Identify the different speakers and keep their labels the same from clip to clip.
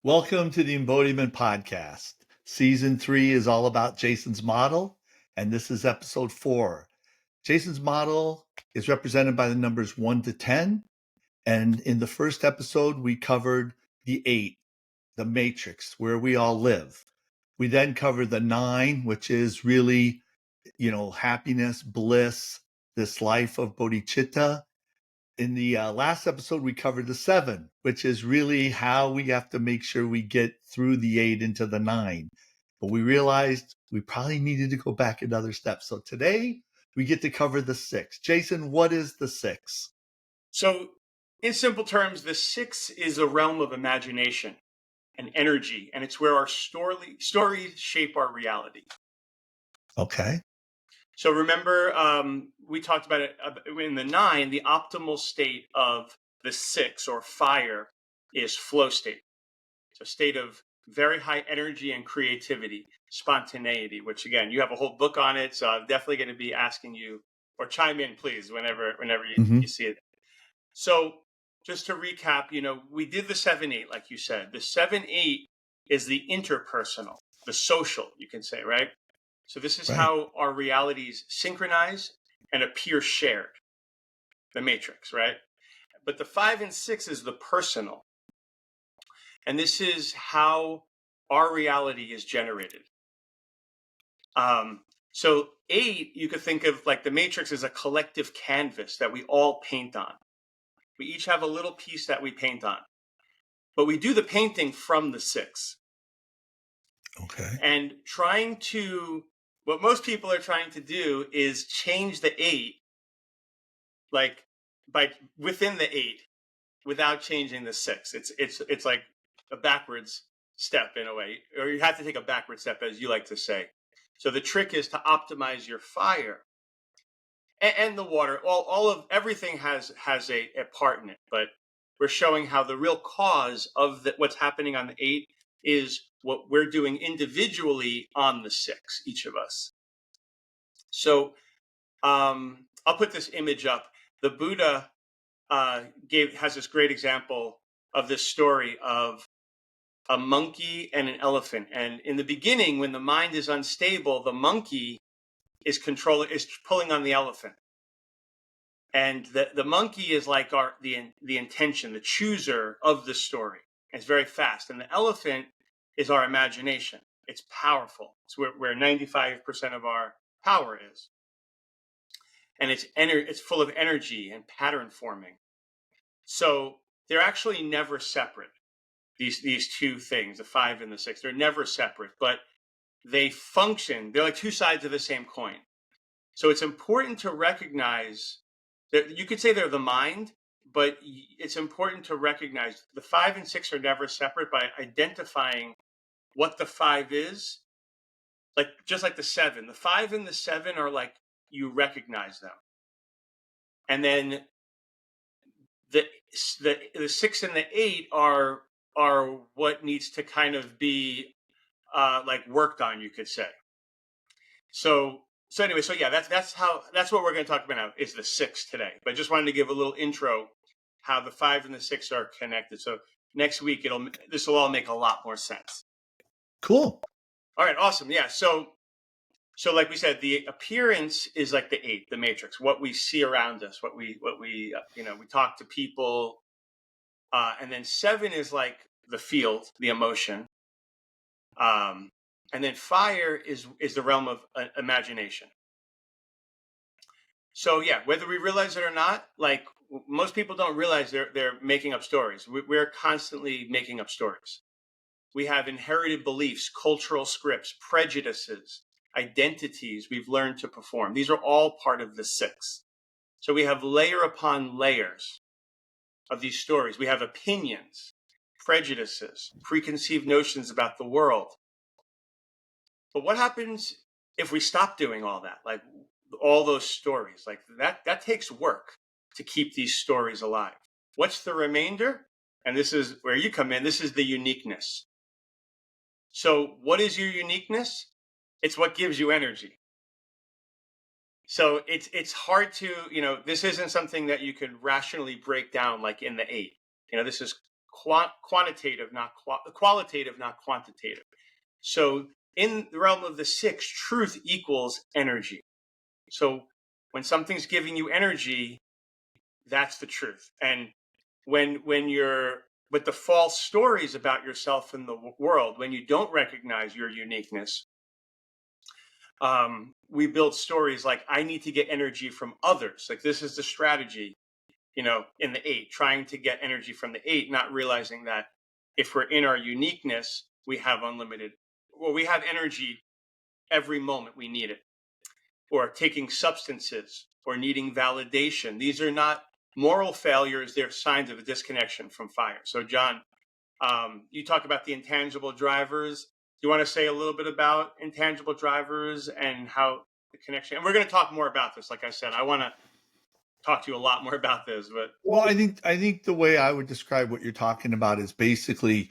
Speaker 1: Welcome to the Embodiment Podcast. Season 3 is all about Jason's model, and this is episode 4. Jason's model is represented by the numbers 1 to 10, and in the first episode, we covered the 8, the matrix, where we all live. We then covered the 9, which is really, happiness, bliss, this life of bodhicitta. In the last episode, we covered the 7, which is really how we have to make sure we get through the 8 into the 9. But we realized we probably needed to go back another step. So today we get to cover the 6. Jason, what is the 6?
Speaker 2: So in simple terms, the 6 is a realm of imagination and energy, and it's where our stories shape our reality.
Speaker 1: Okay.
Speaker 2: So remember, we talked about it in the 9, the optimal state of the 6 or fire is flow state. It's a state of very high energy and creativity, spontaneity, which again, you have a whole book on it. So I'm definitely going to be asking you, or chime in, please, whenever you see it. So just to recap, we did the 7-8, like you said. The 7-8 is the interpersonal, the social, you can say, right? So this is how our realities synchronize and appear shared, the matrix, right? But the 5 and 6 is the personal. And this is how our reality is generated. So 8, you could think of like the matrix as a collective canvas that we all paint on. We each have a little piece that we paint on. But we do the painting from the 6.
Speaker 1: Okay.
Speaker 2: And what most people are trying to do is change the 8, like within the 8, without changing the 6. It's like a backwards step in a way, or you have to take a backward step, as you like to say. So the trick is to optimize your fire and the water. Everything has a part in it, but we're showing how the real cause of what's happening on the 8 is what we're doing individually on the 6, each of us. So I'll put this image up. The Buddha has this great example of this story of a monkey and an elephant. And in the beginning, when the mind is unstable, the monkey is pulling on the elephant. And the monkey is like the intention, the chooser of the story. It's very fast. And the elephant is our imagination. It's powerful. It's where 95% of our power is. And it's full of energy and pattern forming. So they're actually never separate. These two things, the 5 and the 6, they're never separate, but they function. They're like two sides of the same coin. So it's important to recognize that you could say they're the mind, but it's important to recognize the 5 and 6 are never separate by identifying what the 5 is. Like just like the 7, the 5 and the 7 are like you recognize them, and then the 6 and the 8 are what needs to kind of be like worked on, you could say. So anyway, yeah, that's what we're going to talk about now is the 6 today. But I just wanted to give a little intro how the 5 and the 6 are connected. So next week this will all make a lot more sense.
Speaker 1: Cool.
Speaker 2: All right, awesome. Yeah. So like we said, the appearance is like the 8, the matrix, what we see around us, what we we talk to people, and then 7 is like the field, the emotion, and then fire is the realm of imagination. So yeah, whether we realize it or not, like most people don't realize they're making up stories. We're constantly making up stories. We have inherited beliefs, cultural scripts, prejudices, identities we've learned to perform. These are all part of the 6. So we have layer upon layers of these stories. We have opinions, prejudices, preconceived notions about the world. But what happens if we stop doing all that? Like all those stories, like that takes work to keep these stories alive. What's the remainder? And this is where you come in. This is the uniqueness. So what is your uniqueness? It's what gives you energy. So it's hard to, this isn't something that you could rationally break down like in the 8. This is quantitative, not qualitative, not quantitative. So in the realm of the six, truth equals energy. So when something's giving you energy, that's the truth. And when you're with the false stories about yourself in the world, when you don't recognize your uniqueness, we build stories like, I need to get energy from others. Like, this is the strategy, in the eight, trying to get energy from the eight, not realizing that if we're in our uniqueness, we have unlimited, well, we have energy every moment we need it. Or taking substances or needing validation. These are not moral failures, they're signs of a disconnection from fire. So, John, you talk about the intangible drivers. Do you want to say a little bit about intangible drivers and how the connection? And we're going to talk more about this. Like I said, I want to talk to you a lot more about this. But
Speaker 1: Well, I think the way I would describe what you're talking about is basically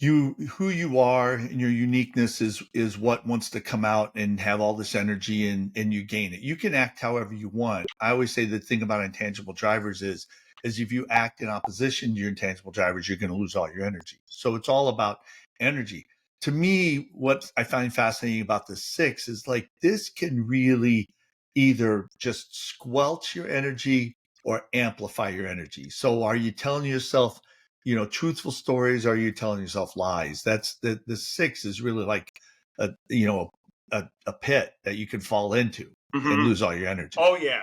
Speaker 1: who you are and your uniqueness is what wants to come out and have all this energy, and you gain it. You can act however you want. I always say the thing about intangible drivers is if you act in opposition to your intangible drivers, you're going to lose all your energy. So it's all about energy. To me, what I find fascinating about the six is like this can really either just squelch your energy or amplify your energy. So are you telling yourself truthful stories, or are you telling yourself lies? That's the six is really like a pit that you can fall into and
Speaker 2: mm-hmm.
Speaker 1: lose all your energy.
Speaker 2: Oh yeah,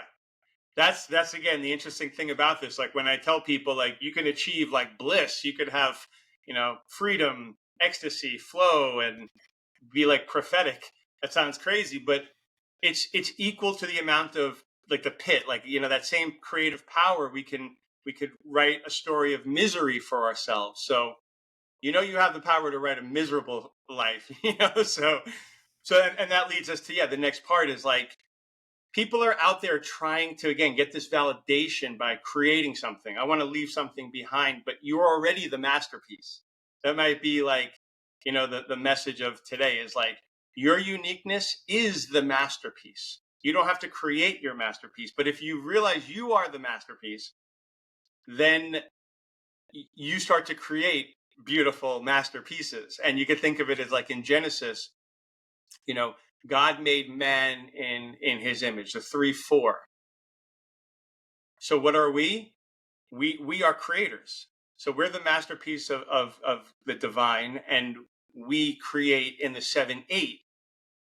Speaker 2: that's again the interesting thing about this. Like, when I tell people, like, you can achieve like bliss, you could have freedom, ecstasy, flow, and be like prophetic. That sounds crazy, but it's equal to the amount of, like, the pit, like, that same creative power. We could write a story of misery for ourselves. So you have the power to write a miserable life. And that leads us to, the next part is like, people are out there trying to, again, get this validation by creating something. I want to leave something behind, but you're already the masterpiece. That might be like, the message of today is like, your uniqueness is the masterpiece. You don't have to create your masterpiece, but if you realize you are the masterpiece, then you start to create beautiful masterpieces. And you could think of it as like in Genesis, God made man in his image, the 3-4. So what are we? We are creators. So we're the masterpiece of the divine, and we create in the 7-8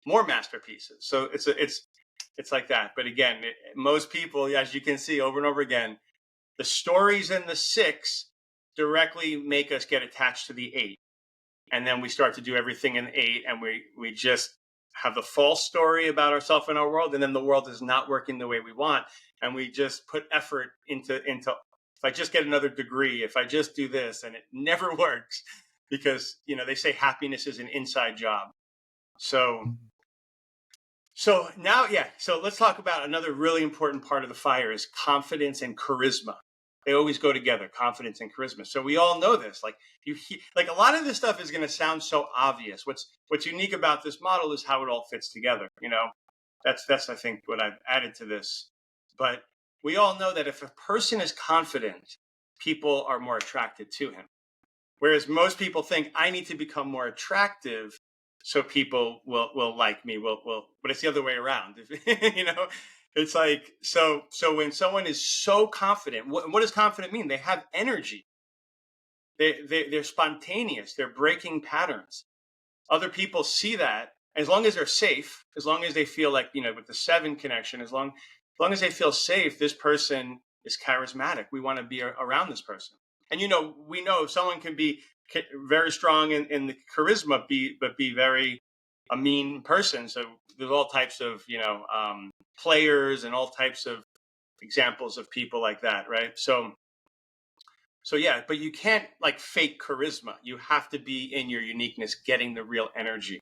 Speaker 2: more masterpieces. So it's like that. But again, most people, as you can see over and over again, the stories in the 6 directly make us get attached to the 8. And then we start to do everything in 8, and we just have the false story about ourselves and our world, and then the world is not working the way we want, and we just put effort into if I just get another degree, if I just do this, and it never works, because they say happiness is an inside job. So now, so let's talk about another really important part of the fire is confidence and charisma. They always go together, confidence and charisma. So we all know this. Like, like, a lot of this stuff is going to sound so obvious. What's unique about this model is how it all fits together. That's I think what I've added to this. But we all know that if a person is confident, people are more attracted to him. Whereas most people think, I need to become more attractive so people will like me, but it's the other way around. It's like, so when someone is so confident, what does confident mean? They have energy. They're spontaneous. They're breaking patterns. Other people see that. As long as they're safe, as long as they feel like, with the 7 connection, as long as they feel safe, this person is charismatic. We want to be around this person. And we know someone can be very strong in the charisma, but be very a mean person. So there's all types of players and all types of examples of people like that, right? So yeah, but you can't like fake charisma. You have to be in your uniqueness, getting the real energy.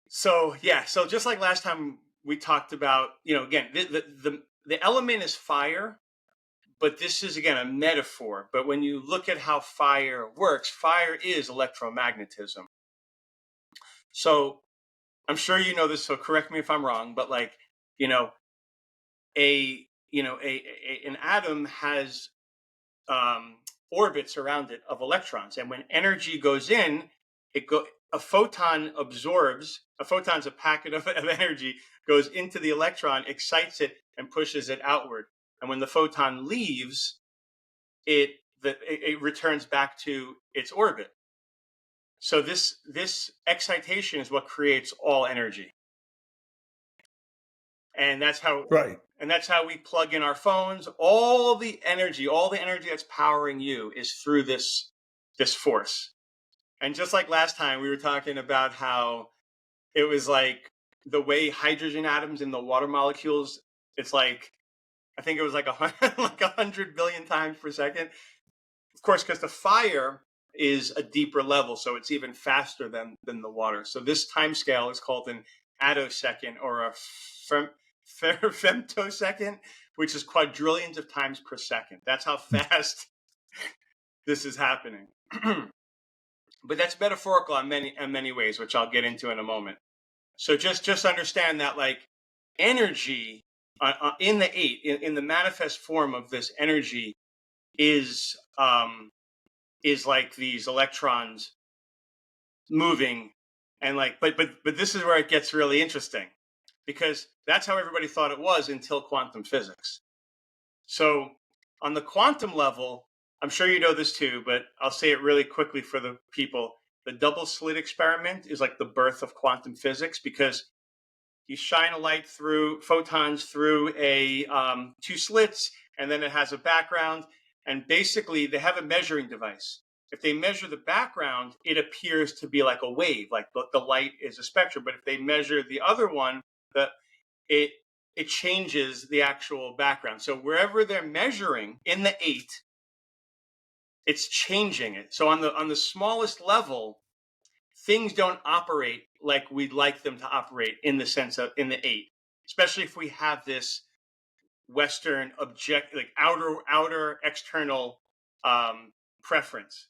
Speaker 2: So so just like last time we talked about, again, the element is fire, but this is, again, a metaphor. But when you look at how fire works, fire is electromagnetism. So I'm sure you know this, so correct me if I'm wrong, but like, an atom has orbits around it of electrons. And when energy goes in, a photon absorbs, a photon's a packet of energy, goes into the electron, excites it, and pushes it outward. And when the photon leaves, it returns back to its orbit. So this excitation is what creates all energy. And that's how
Speaker 1: Right.
Speaker 2: we plug in our phones. All the energy that's powering you is through this force. And just like last time, we were talking about how it was like the way hydrogen atoms in the water molecules, it's like, I think it was like 100 billion times per second. Of course, because the fire is a deeper level, so it's even faster than the water. So this time scale is called an attosecond, or a femtosecond, which is quadrillions of times per second. That's how fast this is happening. But that's metaphorical in many ways, which I'll get into in a moment. So just understand that, like, energy in the eight, in the manifest form of this energy, is like these electrons moving, and like, but this is where it gets really interesting, because that's how everybody thought it was until quantum physics. So on the quantum level, I'm sure you know this too, but I'll say it really quickly for the people. The double slit experiment is like the birth of quantum physics, because you shine a light through photons through a two slits, and then it has a background. And basically, they have a measuring device. If they measure the background, it appears to be like a wave, like the light is a spectrum. But if they measure the other one, it changes the actual background. So wherever they're measuring in the eight, it's changing it. So on the smallest level, things don't operate like we'd like them to operate in the sense of in the eight, especially if we have this Western object, like outer external preference,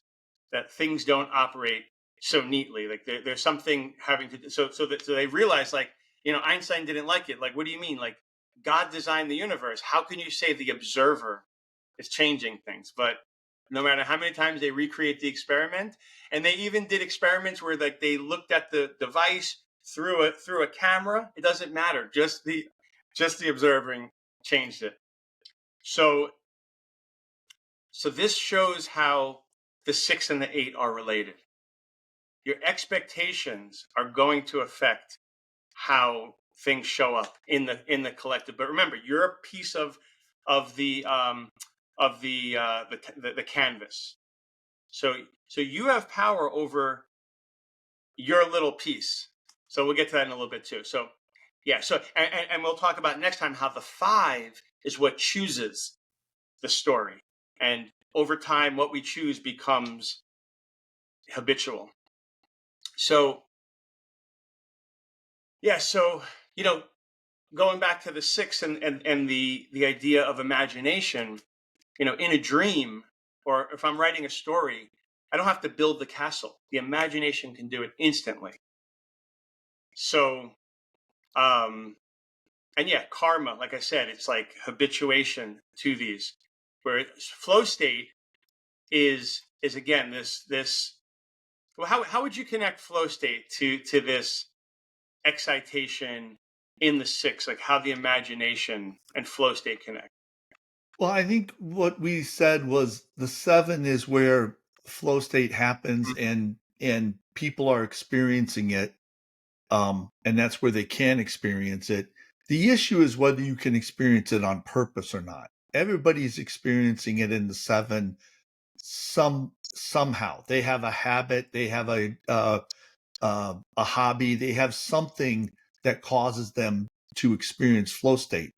Speaker 2: that things don't operate so neatly. Like there's something having to do. So they realize, like, Einstein didn't like it. Like, what do you mean? Like, God designed the universe. How can you say the observer is changing things? But no matter how many times they recreate the experiment, and they even did experiments where, like, they looked at the device through a camera, it doesn't matter. Just the observing changed it. So this shows how the 6 and the 8 are related. Your expectations are going to affect how things show up in the collective. But remember, you're a piece of the canvas. So you have power over your little piece. So we'll get to that in a little bit too. So yeah. So and we'll talk about next time how the 5 is what chooses the story, and over time, what we choose becomes habitual. So yeah. So going back to the 6 and the idea of imagination, in a dream, or if I'm writing a story, I don't have to build the castle. The imagination can do it instantly. So, and yeah, karma, like I said, it's like habituation to these, where flow state is again this. Well, how would you connect flow state to this excitation in the 6? Like, how the imagination and flow state connect?
Speaker 1: Well, I think what we said was the 7 is where flow state happens, and people are experiencing it. And that's where they can experience it. The issue is whether you can experience it on purpose or not. Everybody's experiencing it in the 7 somehow. They have a habit, they have a hobby, they have something that causes them to experience flow state,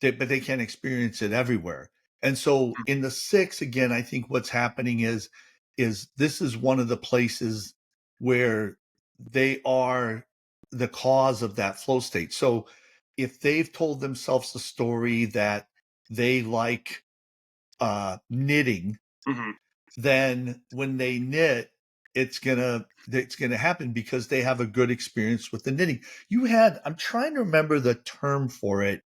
Speaker 1: but they can't experience it everywhere. And so in the 6, again, I think what's happening is this is one of the places where they are the cause of that flow state. So if they've told themselves a story that they like knitting,
Speaker 2: Mm-hmm.
Speaker 1: then when they knit, it's gonna happen because they have a good experience with the knitting. I'm trying to remember the term for it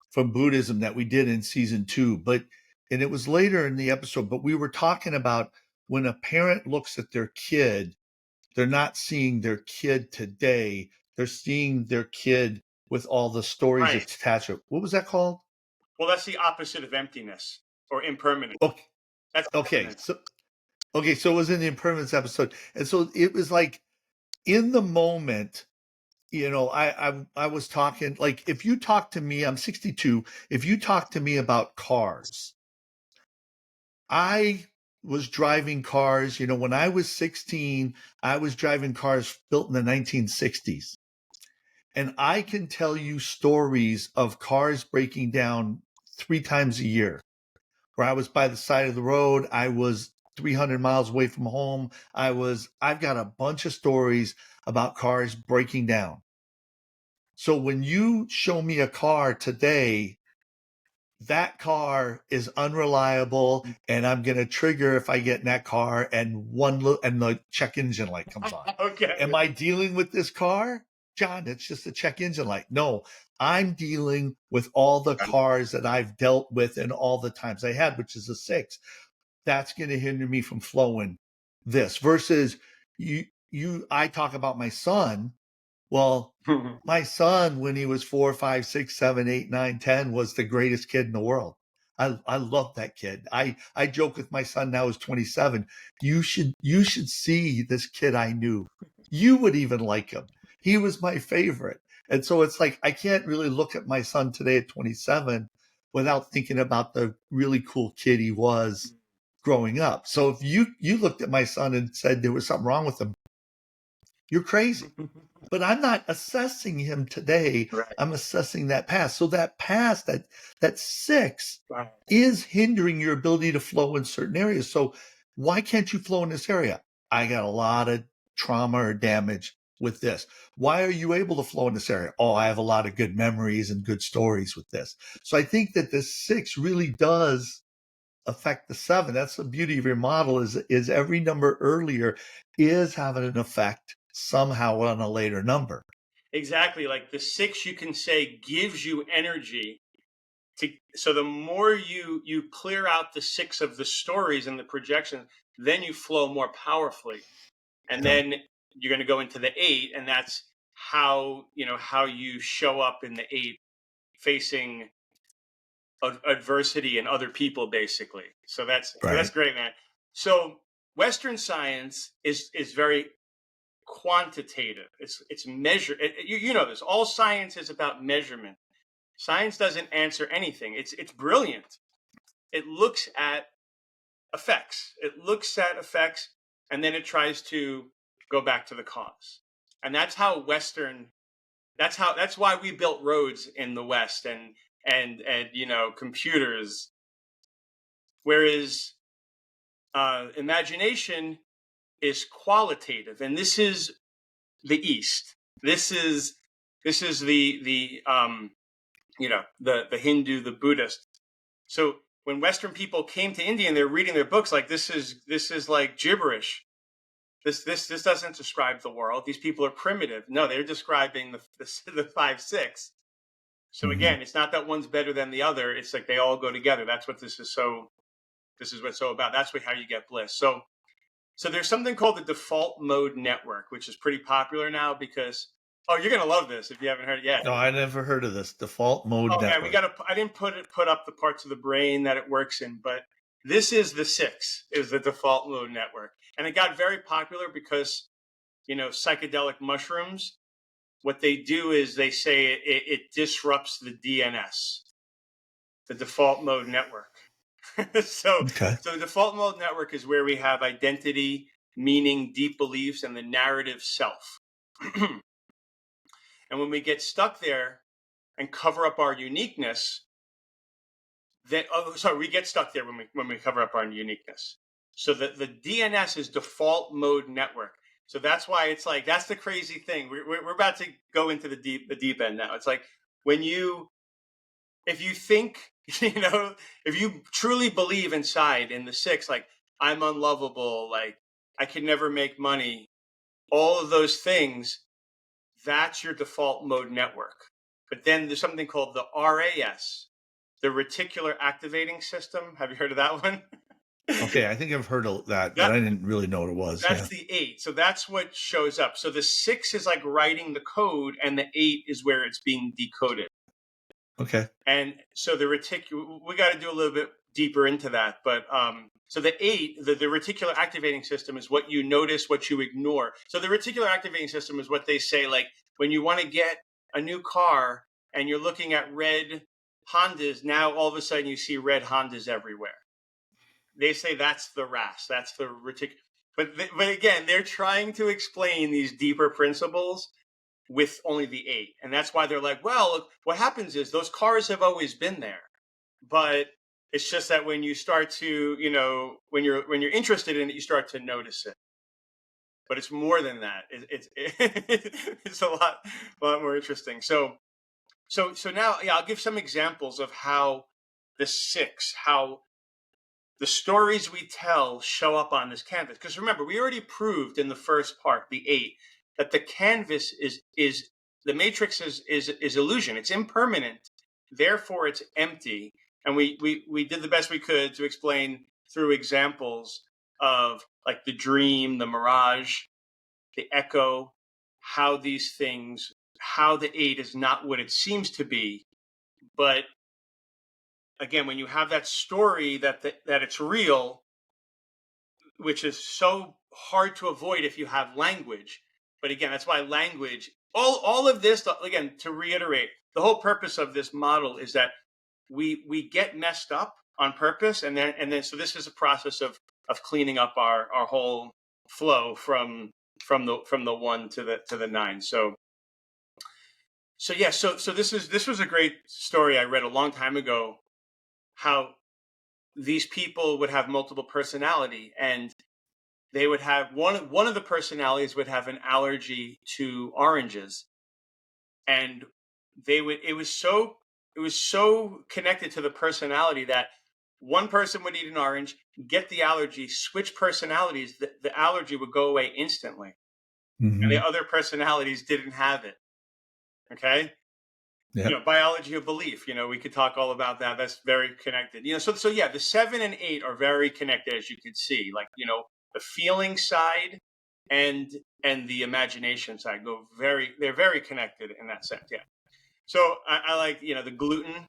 Speaker 1: from Buddhism that we did in season 2, but and it was later in the episode, but we were talking about when a parent looks at their kid, they're not seeing their kid today. They're seeing their kid with all the stories
Speaker 2: Right.
Speaker 1: attached to it. What was that called?
Speaker 2: Well, that's the opposite of emptiness or impermanence.
Speaker 1: Okay.
Speaker 2: That's
Speaker 1: Okay.
Speaker 2: permanence.
Speaker 1: So it was in the impermanence episode. And so it was like in the moment, I was talking, like, if you talk to me, I'm 62. If you talk to me about cars, I was driving cars, when I was 16, I was driving cars built in the 1960s. And I can tell you stories of cars breaking down 3 times a year, where I was by the side of the road. I was 300 miles away from home. I've got a bunch of stories about cars breaking down. So when you show me a car today, that car is unreliable, and I'm going to trigger if I get in that car and and the check engine light comes on.
Speaker 2: Okay.
Speaker 1: Am I dealing with this car? John, it's just a check engine light. No, I'm dealing with all the cars that I've dealt with and all the times I had, which is a 6. That's going to hinder me from flowing this versus I talk about my son. Well, my son, when he was 4, 5, 6, 7, 8, 9, 10, was the greatest kid in the world. I love that kid. I joke with my son now, who's 27. You should see this kid I knew. You would even like him. He was my favorite. And so it's like I can't really look at my son today at 27 without thinking about the really cool kid he was growing up. So if you looked at my son and said there was something wrong with him, you're crazy. But I'm not assessing him today.
Speaker 2: Right.
Speaker 1: I'm assessing that past. So that past, that 6
Speaker 2: Right.
Speaker 1: is hindering your ability to flow in certain areas. So why can't you flow in this area? I got a lot of trauma or damage with this. Why are you able to flow in this area? Oh, I have a lot of good memories and good stories with this. So I think that the 6 really does affect the 7. That's the beauty of your model, is every number earlier is having an effect somehow on a later number.
Speaker 2: Exactly. Like the 6, you can say, gives you energy so the more you clear out the 6 of the stories and the projections, then you flow more powerfully. And
Speaker 1: Yeah.
Speaker 2: then you're going to go into the 8, and that's how you show up in the 8, facing adversity and other people, basically. So that's
Speaker 1: Right.
Speaker 2: great, man. So Western science is very quantitative. It's measure. You know this. All science is about measurement. Science doesn't answer anything. It's brilliant. It looks at effects. And then it tries to go back to the cause. And that's how Western. That's why we built roads in the West and computers. Whereas imagination is qualitative, and this is the East. This is the Hindu, the Buddhist. So when Western people came to India and they're reading their books, like this is like gibberish. This doesn't describe the world. These people are primitive. No, they're describing the 5, 6. So
Speaker 1: Mhm.
Speaker 2: again, it's not that one's better than the other. It's like they all go together. That's what this is. This is what's so about. That's how you get bliss. So there's something called the default mode network, which is pretty popular now because you're gonna love this if you haven't heard it yet.
Speaker 1: No, I never heard of this default mode
Speaker 2: Oh man,
Speaker 1: network.
Speaker 2: I didn't put up the parts of the brain that it works in, but this is the 6, is the default mode network, and it got very popular because psychedelic mushrooms. What they do is they say it disrupts the DNS, the default mode network. so
Speaker 1: Okay.
Speaker 2: so the default mode network is where we have identity, meaning, deep beliefs, and the narrative self. And when we get stuck there and cover up our uniqueness, we get stuck there when we cover up our uniqueness. So the DNS is default mode network. So that's why it's like, that's the crazy thing. We're about to go into the deep end now. It's like if you think, if you truly believe inside in the 6, like I'm unlovable, like I can never make money, all of those things, that's your default mode network. But then there's something called the RAS, the reticular activating system. Have you heard of that one?
Speaker 1: Okay, I think I've heard of that, but
Speaker 2: That,
Speaker 1: I didn't really know what it was.
Speaker 2: that's
Speaker 1: Yeah.
Speaker 2: the 8. So that's what shows up. So the 6 is like writing the code, and the 8 is where it's being decoded.
Speaker 1: Okay.
Speaker 2: And so the reticular, we got to do a little bit deeper into that. But so the 8, the reticular activating system is what you notice, what you ignore. So the reticular activating system is what they say, like when you want to get a new car and you're looking at red Hondas, now all of a sudden you see red Hondas everywhere. They say that's the RAS, that's the reticular. But again, they're trying to explain these deeper principles with only the 8. And that's why they're like, well, look, what happens is those cars have always been there. But it's just that when you start to, when you're interested in it, you start to notice it. But it's more than that. It's a lot more interesting. So now, yeah, I'll give some examples of how the 6, how the stories we tell show up on this canvas. Because remember, we already proved in the first part, the 8, that the canvas is the matrix is illusion. It's impermanent. Therefore, it's empty. And we did the best we could to explain through examples of like the dream, the mirage, the echo, how these things, how the 8 is not what it seems to be. But again, when you have that story that it's real, which is so hard to avoid if you have language. But again, that's why language, all of this, again, to reiterate, the whole purpose of this model is that we get messed up on purpose, and then so this is a process of cleaning up our whole flow from the 1 to the 9. So yeah, so this was a great story I read a long time ago, how these people would have multiple personality, and they would have one of the personalities would have an allergy to oranges, and it was so connected to the personality that one person would eat an orange, get the allergy, switch personalities, the allergy would go away instantly, and the other personalities didn't have it. Okay.
Speaker 1: Yeah.
Speaker 2: Biology of belief, we could talk all about that. That's very connected. So yeah, the 7 and 8 are very connected, as you could see. Like, the feeling side and the imagination side they're very connected in that sense. Yeah. So I like, the gluten.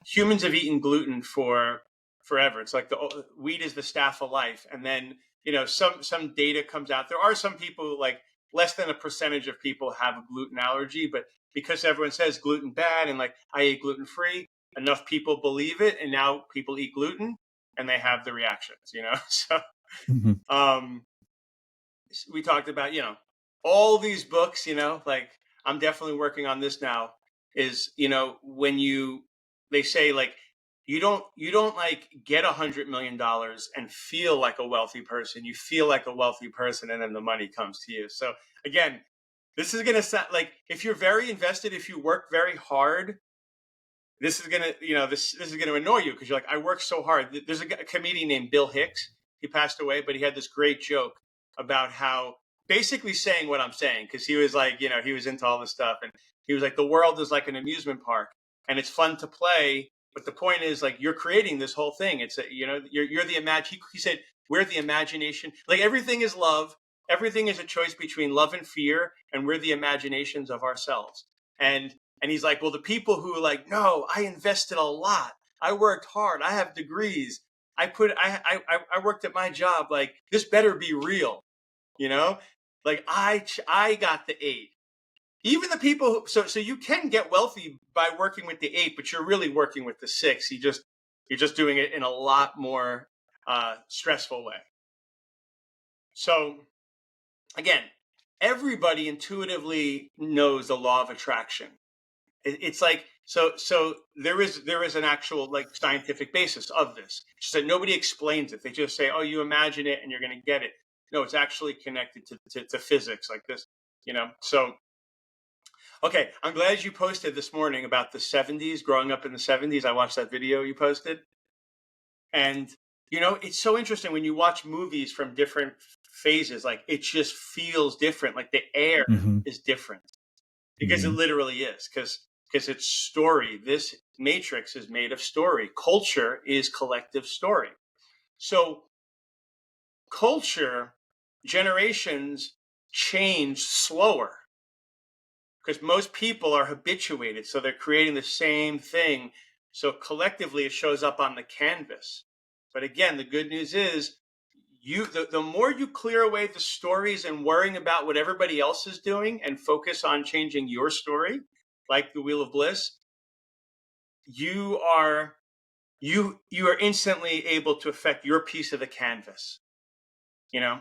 Speaker 2: Humans have eaten gluten for forever. It's like the wheat is the staff of life. And then, some data comes out. There are some people, like less than a percentage of people have a gluten allergy, but because everyone says gluten bad and like I eat gluten free, enough people believe it, and now people eat gluten and they have the reactions. So we talked about all these books. Like I'm definitely working on this now. Is when they say like you don't like get $100 million and feel like a wealthy person. You feel like a wealthy person, and then the money comes to you. So again, this is going to sound like if you're very invested, if you work very hard, this is going to, this is going to annoy you because you're like, I work so hard. There's a comedian named Bill Hicks. He passed away, but he had this great joke about how basically saying what I'm saying, because he was like, he was into all this stuff. And he was like, the world is like an amusement park and it's fun to play. But the point is like, you're creating this whole thing. It's, you're the imagine. He said, we're the imagination. Like everything is love. Everything is a choice between love and fear, and we're the imaginations of ourselves. And he's like, well, the people who are like, no, I invested a lot. I worked hard. I have degrees. I worked at my job. Like this better be real, like I got the 8. Even the people so you can get wealthy by working with the 8, but you're really working with the 6. You're just doing it in a lot more stressful way. So again, everybody intuitively knows the law of attraction. It's like so there is an actual like scientific basis of this. It's just that nobody explains it. They just say, oh, you imagine it and you're going to get it. No, it's actually connected to physics like this, So okay, I'm glad you posted this morning about the 70s, growing up in the 70s. I watched that video you posted. And it's so interesting when you watch movies from different phases, like it just feels different. Like the air is different. Because it literally is. Because because it's story. This matrix is made of story. Culture is collective story. So culture, generations change slower because most people are habituated. So they're creating the same thing. So collectively, it shows up on the canvas. But again, the good news is the more you clear away the stories and worrying about what everybody else is doing and focus on changing your story, like the Wheel of Bliss, you are instantly able to affect your piece of the canvas. You know,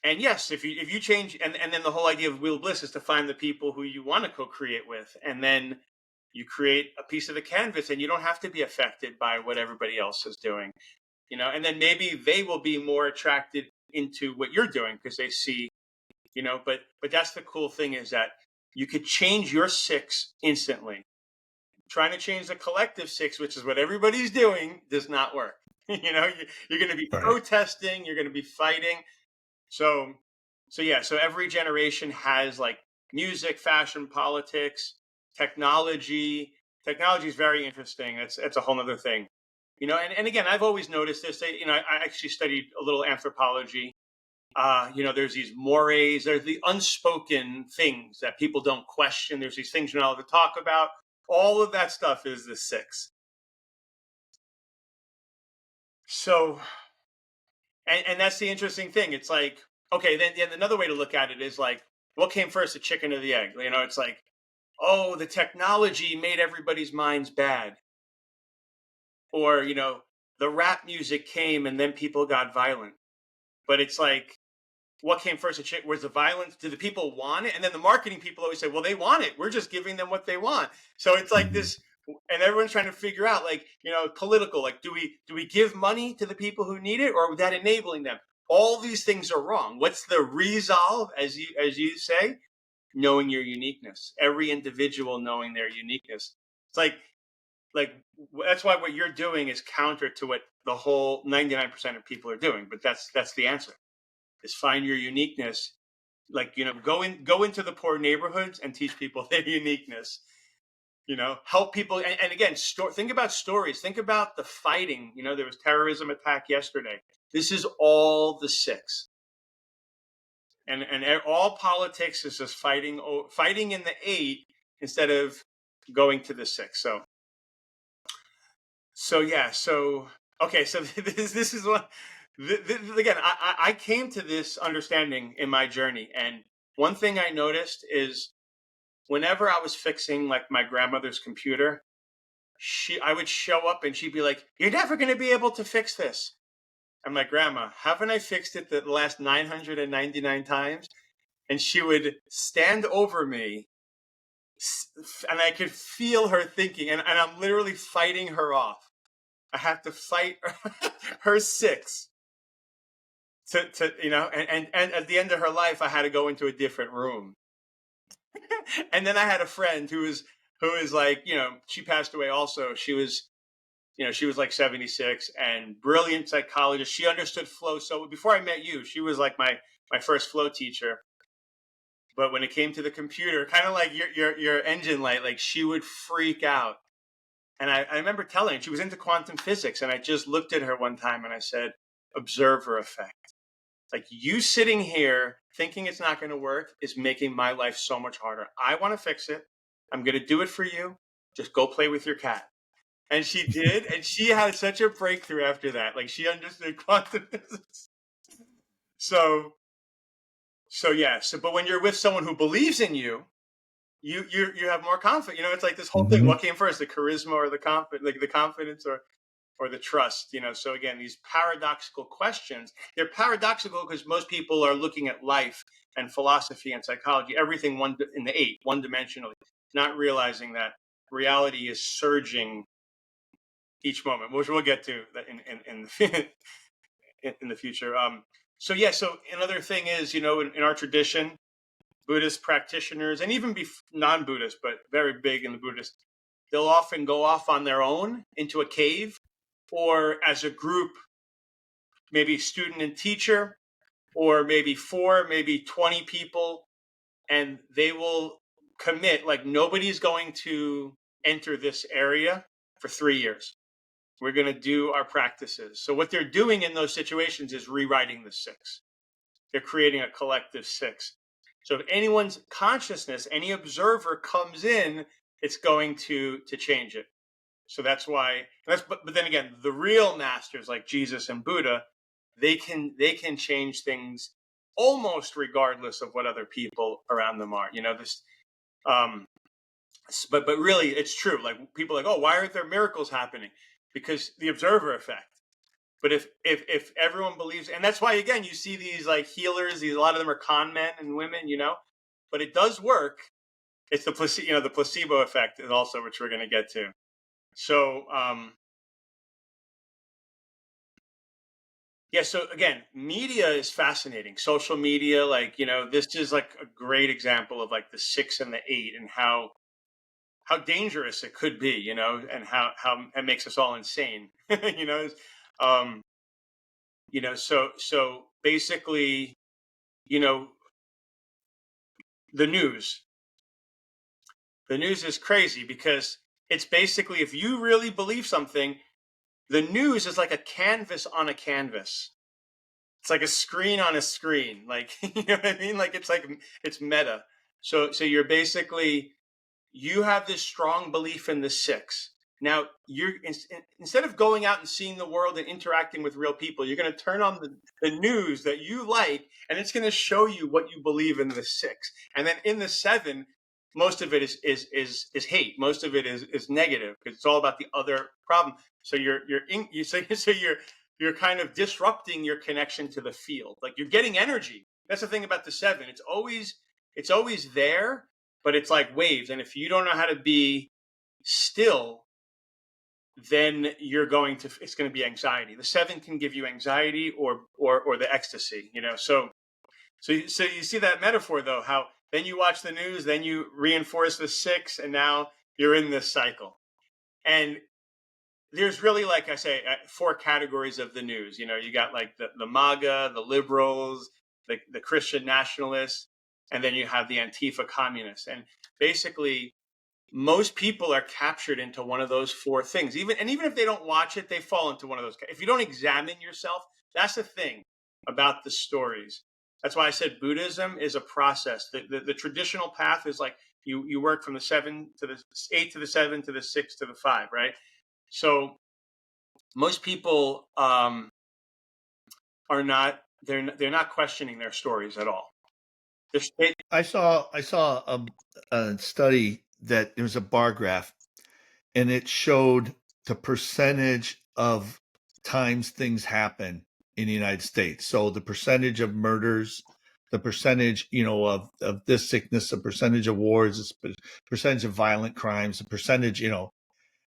Speaker 2: and yes, if you change, and then the whole idea of Wheel of Bliss is to find the people who you want to co-create with, and then you create a piece of the canvas, and you don't have to be affected by what everybody else is doing. And then maybe they will be more attracted into what you're doing because they see, but that's the cool thing, is that you could change your 6 instantly. Trying to change the collective 6, which is what everybody's doing, does not work. You're going to be protesting, you're going to be fighting. So yeah, so every generation has like music, fashion, politics, technology. Technology is very interesting. It's a whole other thing. And again, I've always noticed this. I actually studied a little anthropology. There's these mores, there's the unspoken things that people don't question. There's these things you're not allowed to talk about. All of that stuff is the 6. So, and that's the interesting thing. It's like, okay, then another way to look at it is like, what came first, the chicken or the egg? It's like, oh, the technology made everybody's minds bad. Or, the rap music came and then people got violent. But it's like, what came first? Was the violence? Did the people want it? And then the marketing people always say, well, they want it. We're just giving them what they want. So it's like this, and everyone's trying to figure out, like, political, like, do we give money to the people who need it, or is that enabling them? All these things are wrong. What's the resolve, as you say? Knowing your uniqueness. Every individual knowing their uniqueness. It's like that's why what you're doing is counter to what the whole 99% of people are doing. But that's the answer. Is find your uniqueness. Like, go into the poor neighborhoods and teach people their uniqueness. Help people. And again, think about stories. Think about the fighting. There was terrorism attack yesterday. This is all the 6. And all politics is just fighting in the 8 instead of going to the 6. So yeah. So okay. So this is what. Again, I came to this understanding in my journey, and one thing I noticed is whenever I was fixing like my grandmother's computer, I would show up and she'd be like, "You're never going to be able to fix this." I'm like, "Grandma, haven't I fixed it the last 999 times?" And she would stand over me, and I could feel her thinking, and I'm literally fighting her off. I have to fight her 6. To and at the end of her life, I had to go into a different room. And then I had a friend who is like, she passed away also. She was like 76 and brilliant psychologist. She understood flow. So before I met you, she was like my first flow teacher. But when it came to the computer, kind of like your engine light, like she would freak out. And I remember telling her, she was into quantum physics, and I just looked at her one time and I said, observer effect. Like, you sitting here thinking it's not going to work is making my life so much harder. I want to fix it. I'm going to do it for you. Just go play with your cat. And she did. And she had such a breakthrough after that. Like, she understood quantum physics. So yeah. But when you're with someone who believes in you, you have more confidence. It's like this whole thing. What came first, the charisma or the confidence? Like the confidence or the trust, So again, these paradoxical questions, they're paradoxical because most people are looking at life and philosophy and psychology, everything in the 8, one-dimensionally, not realizing that reality is surging each moment, which we'll get to in the future. So another thing is, in our tradition, Buddhist practitioners, and even non-Buddhist, but very big in the Buddhist, they'll often go off on their own into a cave, or as a group, maybe student and teacher, or maybe 4, maybe 20 people, and they will commit, like, nobody's going to enter this area for 3 years. We're going to do our practices. So what they're doing in those situations is rewriting the six. They're creating a collective six. So if anyone's consciousness, any observer comes in, it's going to change it. So that's why. But then again, the real masters like Jesus and Buddha, they can change things almost regardless of what other people around them are. This. Um, but really, it's true. Like, people are like, oh, why aren't there miracles happening? Because the observer effect. But if everyone believes, and that's why, again, you see these like healers. A lot of them are con men and women. But it does work. It's the placebo effect is also, which we're going to get to. So yeah. So again, media is fascinating. Social media, like, this is like a great example of like the 6 and the 8 and how dangerous it could be, and how it makes us all insane. um, so basically, you know, the news. The news is crazy because it's basically, if you really believe something, the news is like a canvas on a canvas. It's like a screen on a screen. Like, you know what I mean? Like, it's meta. So you're basically, you have this strong belief in the 6. Now, instead of going out and seeing the world and interacting with real people, you're going to turn on the news that you like, and it's going to show you what you believe in the 6. And then in the 7, most of it is hate. Most of it is negative because it's all about the other problem. So you're kind of disrupting your connection to the field. Like, you're getting energy. That's the thing about the 7. It's always there, but it's like waves. And if you don't know how to be still, then it's going to be anxiety. The 7 can give you anxiety or the ecstasy, So you see that metaphor, though, how then you watch the news, then you reinforce the 6, and now you're in this cycle. And there's really, like I say, 4 categories of the news. You got like the MAGA, the liberals, the Christian nationalists, and then you have the Antifa communists. And basically, most people are captured into one of those 4 things. Even if they don't watch it, they fall into one of those. If you don't examine yourself, that's the thing about the stories. That's why I said Buddhism is a process. The traditional path is like you work from the 7 to the 8 to the 7 to the 6 to the 5, right? So most people are not they're not questioning their stories at all.
Speaker 1: I saw a study that it was a bar graph, and it showed the percentage of times things happen in the United States. So the percentage of murders, the percentage, of this sickness, the percentage of wars, the percentage of violent crimes, the percentage, and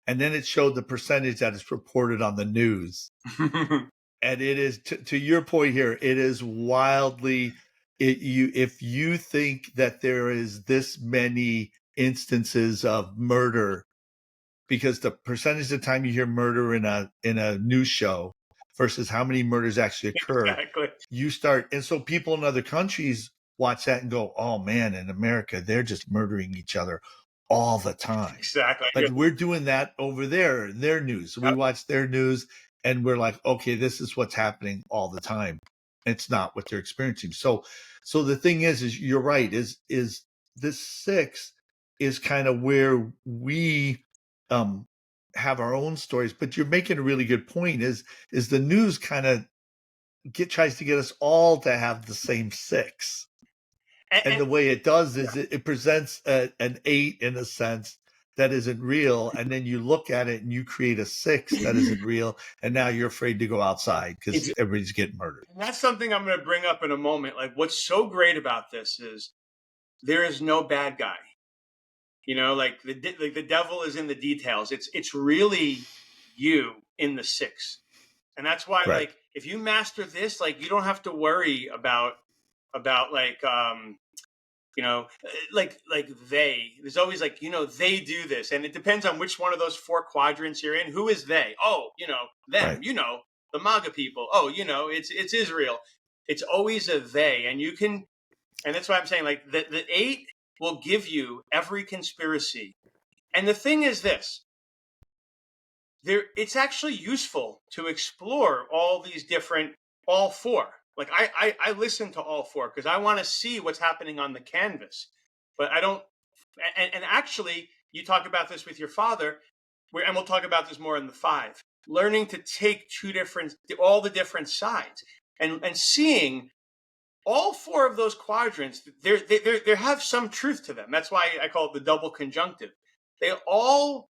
Speaker 1: then it showed the percentage that is reported on the news. And it is, to your point here, it is wildly, if you think that there is this many instances of murder, because the percentage of time you hear murder in a news show versus how many murders actually occur,
Speaker 2: Exactly.
Speaker 1: you start, and so people in other countries watch that and go, oh man, in America they're just murdering each other all the time.
Speaker 2: Exactly.
Speaker 1: Like, we're doing that over there in their news. We watch their news and we're like, okay, this is what's happening all the time. It's not what they're experiencing. So the thing is you're right, is this 6 is kind of where we have our own stories. But you're making a really good point, is the news kind of tries to get us all to have the same 6. And the way it does is it presents an 8 in a sense that isn't real, and then you look at it and you create a 6 that isn't real, and now you're afraid to go outside because everybody's getting murdered.
Speaker 2: And that's something I'm going to bring up in a moment. Like, what's so great about this is there is no bad guy. Like the devil is in the details. It's really you in the 6, and that's why,
Speaker 1: Right.
Speaker 2: like, if you master this, like, you don't have to worry about like like there's always like, they do this, and it depends on which one of those 4 quadrants you're in. Who is they? Oh, them.
Speaker 1: Right.
Speaker 2: The MAGA people. Oh, it's Israel. It's always a they, and you can, and that's why I'm saying, like, the 8 will give you every conspiracy. And the thing is this, it's actually useful to explore all these different, all four. Like I listen to all four because I want to see what's happening on the canvas. But I don't, and actually, you talk about this with your father, and we'll talk about this more in the five. Learning to take all the different sides, and seeing all four of those quadrants. They have some truth to them. That's why I call it the double conjunctive. They all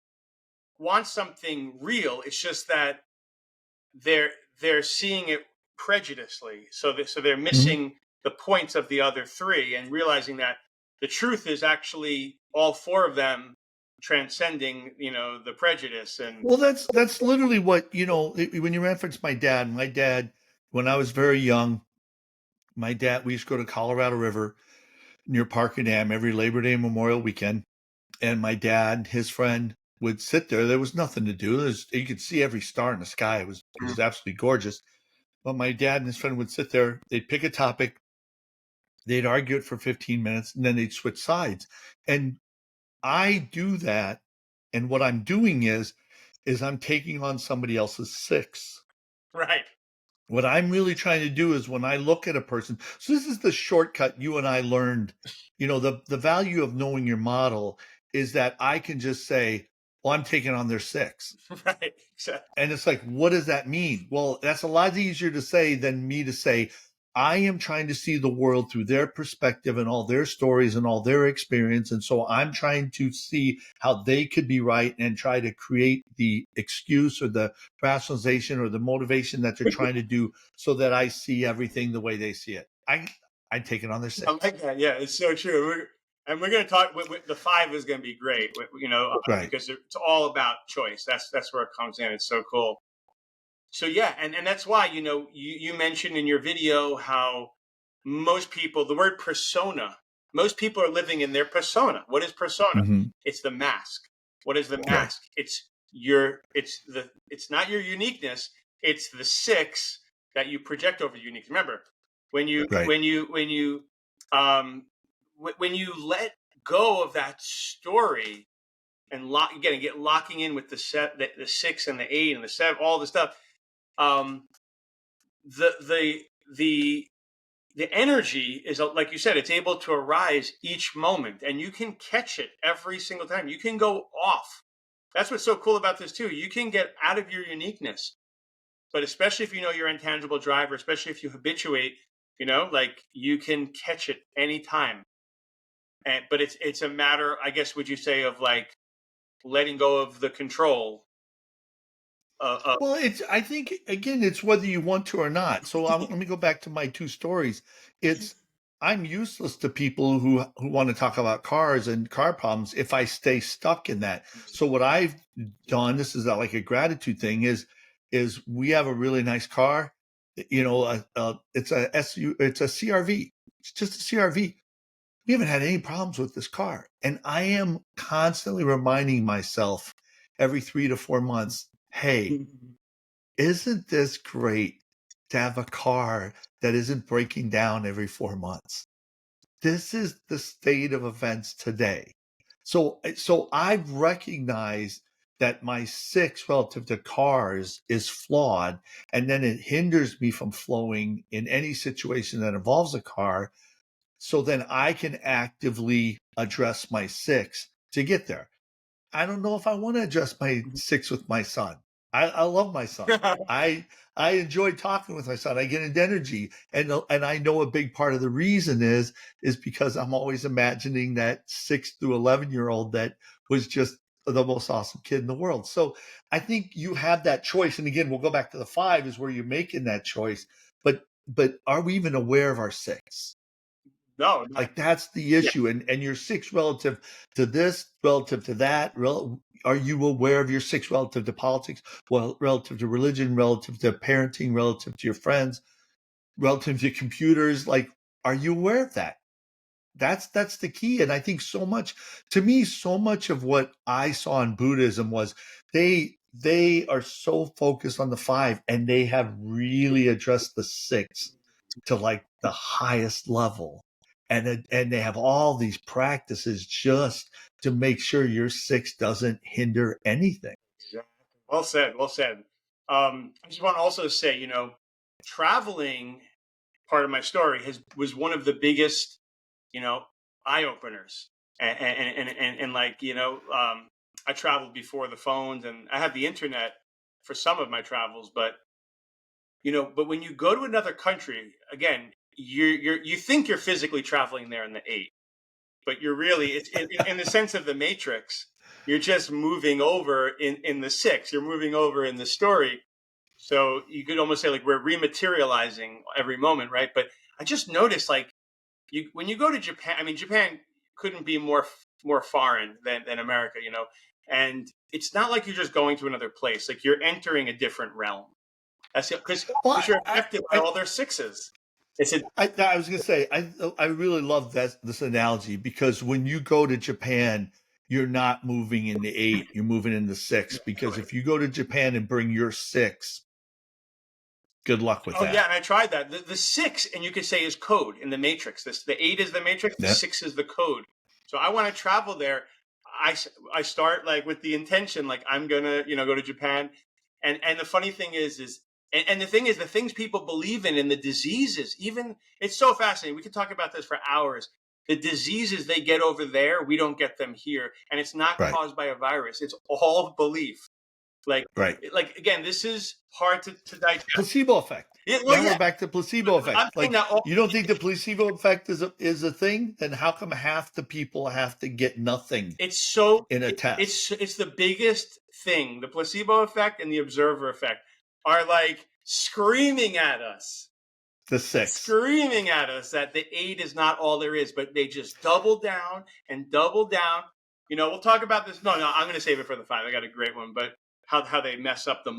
Speaker 2: want something real. It's just that they're seeing it prejudiciously. So they're missing the points of the other three, and realizing that the truth is actually all four of them transcending, the prejudice. And
Speaker 1: Well, that's literally what, when you reference my dad, when I was very young, we used to go to Colorado River near Parker Dam every Labor Day Memorial weekend. And my dad, his friend, would sit there. There was nothing to do. You could see every star in the sky. It was absolutely gorgeous. But my dad and his friend would sit there. They'd pick a topic. They'd argue it for 15 minutes, and then they'd switch sides. And I do that. And what I'm doing is I'm taking on somebody else's six.
Speaker 2: right.
Speaker 1: What I'm really trying to do is when I look at a person, so this is the shortcut you and I learned, the value of knowing your model is that I can just say, well, I'm taking on their six.
Speaker 2: Right. Exactly.
Speaker 1: And it's like, what does that mean? Well, that's a lot easier to say than me to say, I am trying to see the world through their perspective and all their stories and all their experience. And so I'm trying to see how they could be right and try to create the excuse or the rationalization or the motivation that they're trying to do so that I see everything the way they see it. I take it on their
Speaker 2: I
Speaker 1: six.
Speaker 2: like that. Yeah, it's so true. And we're going to talk. The five is going to be great.
Speaker 1: Right.
Speaker 2: Because it's all about choice. That's where it comes in. It's so cool. So yeah, and that's why you mentioned in your video how most people, the word persona, most people are living in their persona. What is persona?
Speaker 1: Mm-hmm.
Speaker 2: It's the mask. What is the
Speaker 1: Right.
Speaker 2: mask? It's not your uniqueness. It's the six that you project over unique. Remember, when you
Speaker 1: Right.
Speaker 2: when you when you when you let go of that story and locking in with the six and the eight and the seven, all the stuff. The the energy is, like you said, it's able to arise each moment, and you can catch it every single time. You can go off. That's what's so cool about this too. You can get out of your uniqueness, but especially if you know your intangible driver, especially if you habituate, like you can catch it anytime. But it's a matter, I guess, would you say, of like letting go of the control.
Speaker 1: Well, I think, again, it's whether you want to or not. So let me go back to my two stories. I'm useless to people who want to talk about cars and car problems if I stay stuck in that. So what I've done, this is like a gratitude thing, is we have a really nice car. It's it's a CRV. It's just a CRV. We haven't had any problems with this car. And I am constantly reminding myself every 3 to 4 months, hey, isn't this great to have a car that isn't breaking down every 4 months? This is the state of events today. So I've recognized that my six relative to cars is flawed, and then it hinders me from flowing in any situation that involves a car. So then I can actively address my six to get there. I don't know if I want to adjust my six with my son. I love my son. I enjoy talking with my son. I get into energy, and I know a big part of the reason is because I'm always imagining that 6 to 11-year-old that was just the most awesome kid in the world. So I think you have that choice. And again, we'll go back to the five is where you're making that choice. But are we even aware of our six?
Speaker 2: No,
Speaker 1: Like that's the issue. And your six relative to this, relative to that. Are you aware of your six relative to politics? Well, relative to religion, relative to parenting, relative to your friends, relative to computers. Like, are you aware of that? That's the key. And I think so much of what I saw in Buddhism was they are so focused on the five, and they have really addressed the six to like the highest level. and they have all these practices just to make sure your six doesn't hinder anything.
Speaker 2: Exactly. Well said. Well said. I just want to also say, traveling, part of my story was one of the biggest, eye openers. And like, I traveled before the phones, and I have the internet for some of my travels, but when you go to another country, again, you think you're physically traveling there in the eight, but you're really, it's in the sense of the Matrix. You're just moving over in the six. You're moving over in the story. So you could almost say like we're rematerializing every moment, right? But I just noticed like when you go to Japan, I mean, Japan couldn't be more foreign than America, and it's not like you're just going to another place. Like you're entering a different realm. That's it, because
Speaker 1: Well,
Speaker 2: you're affected by all their sixes. It's a
Speaker 1: I was gonna say I really love this analogy because when you go to Japan, you're not moving in the eight, you're moving in the six. Because if you go to Japan and bring your six, good luck with
Speaker 2: Oh yeah,
Speaker 1: that.
Speaker 2: and I tried that. The six, and you could say, is code in the matrix. The eight is the matrix. The
Speaker 1: Yeah.
Speaker 2: six is the code. So I want to travel there. I start like with the intention, like I'm gonna go to Japan, and the funny thing is and the thing is the things people believe in and the diseases. Even it's so fascinating. We could talk about this for hours. The diseases they get over there, we don't get them here, and it's not
Speaker 1: Right.
Speaker 2: caused by a virus. It's all belief. Like
Speaker 1: Right.
Speaker 2: like again, this is hard to digest.
Speaker 1: Placebo effect.
Speaker 2: Yeah, well,
Speaker 1: Now
Speaker 2: yeah.
Speaker 1: we're back to placebo
Speaker 2: I'm
Speaker 1: effect.
Speaker 2: saying
Speaker 1: Like
Speaker 2: that all
Speaker 1: you don't think the placebo effect is a thing? Then how come half the people have to get nothing
Speaker 2: it's so
Speaker 1: in a
Speaker 2: it's the biggest thing. The placebo effect and the observer effect are like screaming at us,
Speaker 1: the six?
Speaker 2: that the eight is not all there is, but they just double down and double down. We'll talk about this. No, I'm going to save it for the five. I got a great one, but how they mess up the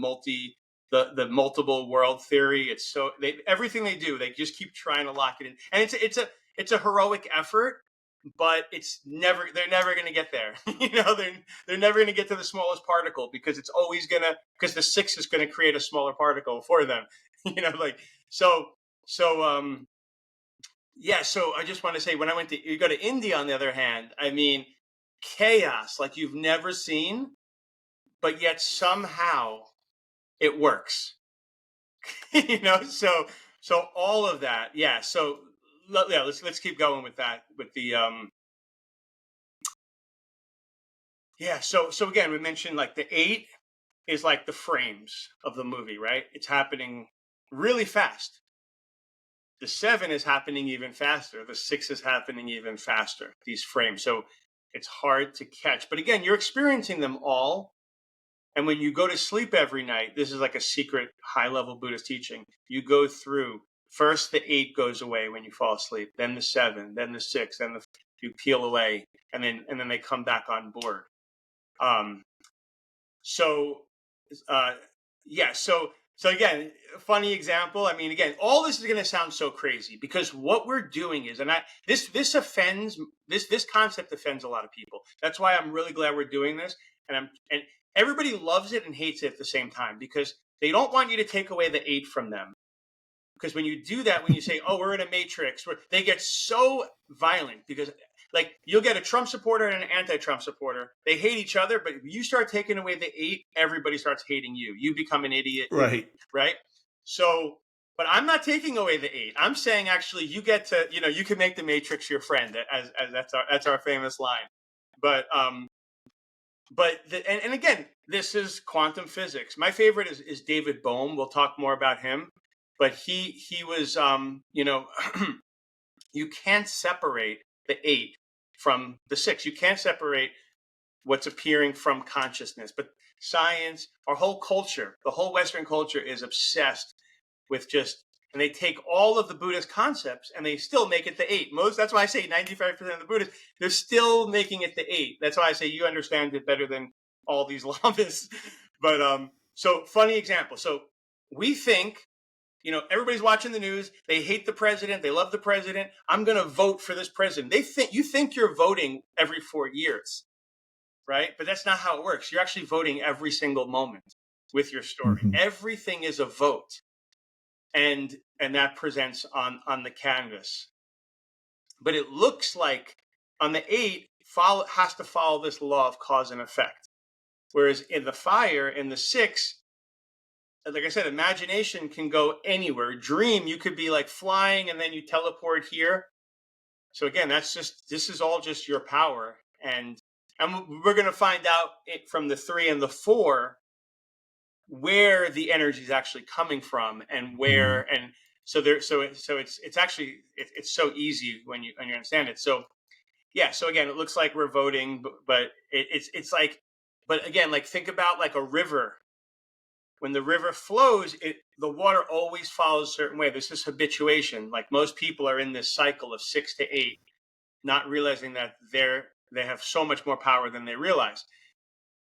Speaker 2: multiple world theory. It's so everything they do, they just keep trying to lock it in, and it's a heroic effort, but they're never going to get there. They're never going to get to the smallest particle because because the six is going to create a smaller particle for them. Like so yeah. So I just want to say, when you go to India, on the other hand, I mean, chaos like you've never seen, but yet somehow it works. So all of that, yeah. So yeah, let's keep going with that, with the yeah. So again, we mentioned like the eight is like the frames of the movie, right? It's happening really fast. The seven is happening even faster. The six is happening even faster. These frames, so it's hard to catch. But again, you're experiencing them all. And when you go to sleep every night, this is like a secret high level Buddhist teaching. You go through, first the eight goes away when you fall asleep, then the seven, then the six, you peel away, and then they come back on board. So yeah, so again, funny example. I mean, again, all this is going to sound so crazy because what we're doing is, and this offends, this concept offends a lot of people. That's why I'm really glad we're doing this, and everybody loves it and hates it at the same time because they don't want you to take away the eight from them. Because when you do that, when you say, "Oh, we're in a matrix," they get so violent because, like, you'll get a Trump supporter and an anti-Trump supporter. They hate each other, but if you start taking away the eight, everybody starts hating you. You become an idiot,
Speaker 1: Right.
Speaker 2: right? So, but I'm not taking away the eight. I'm saying actually, you get to, you can make the matrix your friend. As that's our famous line. But and again, this is quantum physics. My favorite is David Bohm. We'll talk more about him. But he was, you can't separate the eight from the six. You can't separate what's appearing from consciousness. But science, our whole culture, the whole Western culture is obsessed with and they take all of the Buddhist concepts and they still make it the eight. That's why I say 95% of the Buddhists, they're still making it the eight. That's why I say you understand it better than all these lamas. But so funny example. So we think, everybody's watching the news. They hate the president. They love the president. I'm going to vote for this president. You think you're voting every 4 years, right? But that's not how it works. You're actually voting every single moment with your story.
Speaker 1: Mm-hmm.
Speaker 2: Everything is a vote, and that presents on the canvas. But it looks like on the 8 has to follow this law of cause and effect. Whereas in the fire, in the 6, like I said, imagination can go anywhere. Dream, you could be like flying and then you teleport here. So again, this is all just your power. And we're going to find out from the 3 and the 4 where the energy is actually coming from, and where, and so it's actually it's so easy when you understand it. So yeah, so again, it looks like we're voting, but it's like, but again, like think about like a river. When the river flows, the water always follows a certain way. This is habituation. Like most people are in this cycle of 6 to 8, not realizing that they have so much more power than they realize.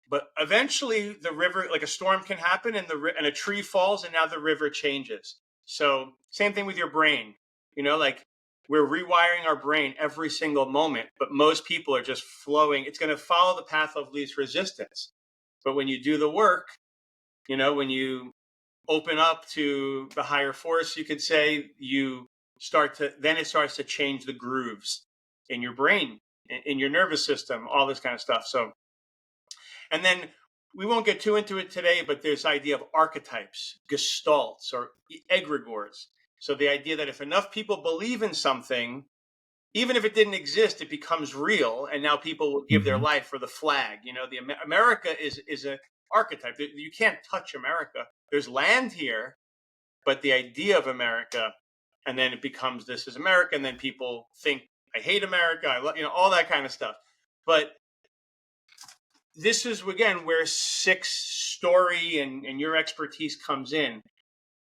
Speaker 2: But eventually the river, like a storm can happen and a tree falls and now the river changes. So same thing with your brain, like we're rewiring our brain every single moment, but most people are just flowing. It's going to follow the path of least resistance. But when you do the work, when you open up to the higher force, you could say, then it starts to change the grooves in your brain, in your nervous system, all this kind of stuff. So, and then we won't get too into it today, but there's the idea of archetypes, gestalts, or egregores. So the idea that if enough people believe in something, even if it didn't exist, it becomes real, and now people will give their life for the flag. The America is an archetype. You can't touch America. There's land here, but the idea of America, and then it becomes this is America, and then people think I hate America, all that kind of stuff. But this is, again, where 6 story and your expertise comes in.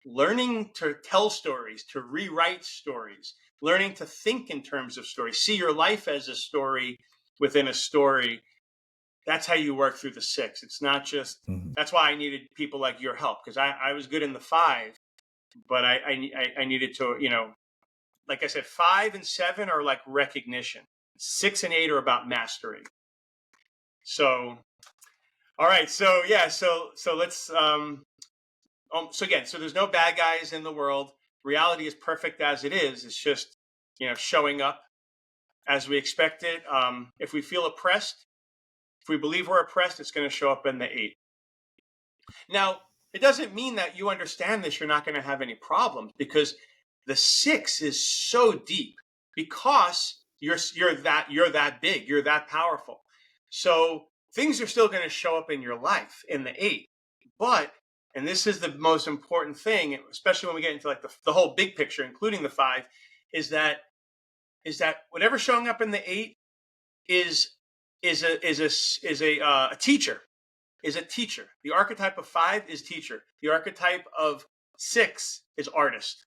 Speaker 2: Learning to tell stories, to rewrite stories, learning to think in terms of stories, see your life as a story within a story. That's how you work through the 6. It's not just, that's why I needed people like your help, because I was good in the 5, but I needed to, like I said, 5 and 7 are like recognition. 6 and 8 are about mastery. So, all right. So yeah, so let's, so again, so there's no bad guys in the world. Reality is perfect as it is. It's just, showing up as we expect it. If we feel oppressed, if we believe we're oppressed, it's going to show up in the 8. Now, it doesn't mean that you understand this, you're not going to have any problems, because the 6 is so deep, because you're that big, you're that powerful. So things are still going to show up in your life in the 8. But, and this is the most important thing, especially when we get into like the whole big picture, including the 5, is that whatever's showing up in the 8 is a teacher. Is a teacher. The archetype of 5 is teacher. The archetype of 6 is artist,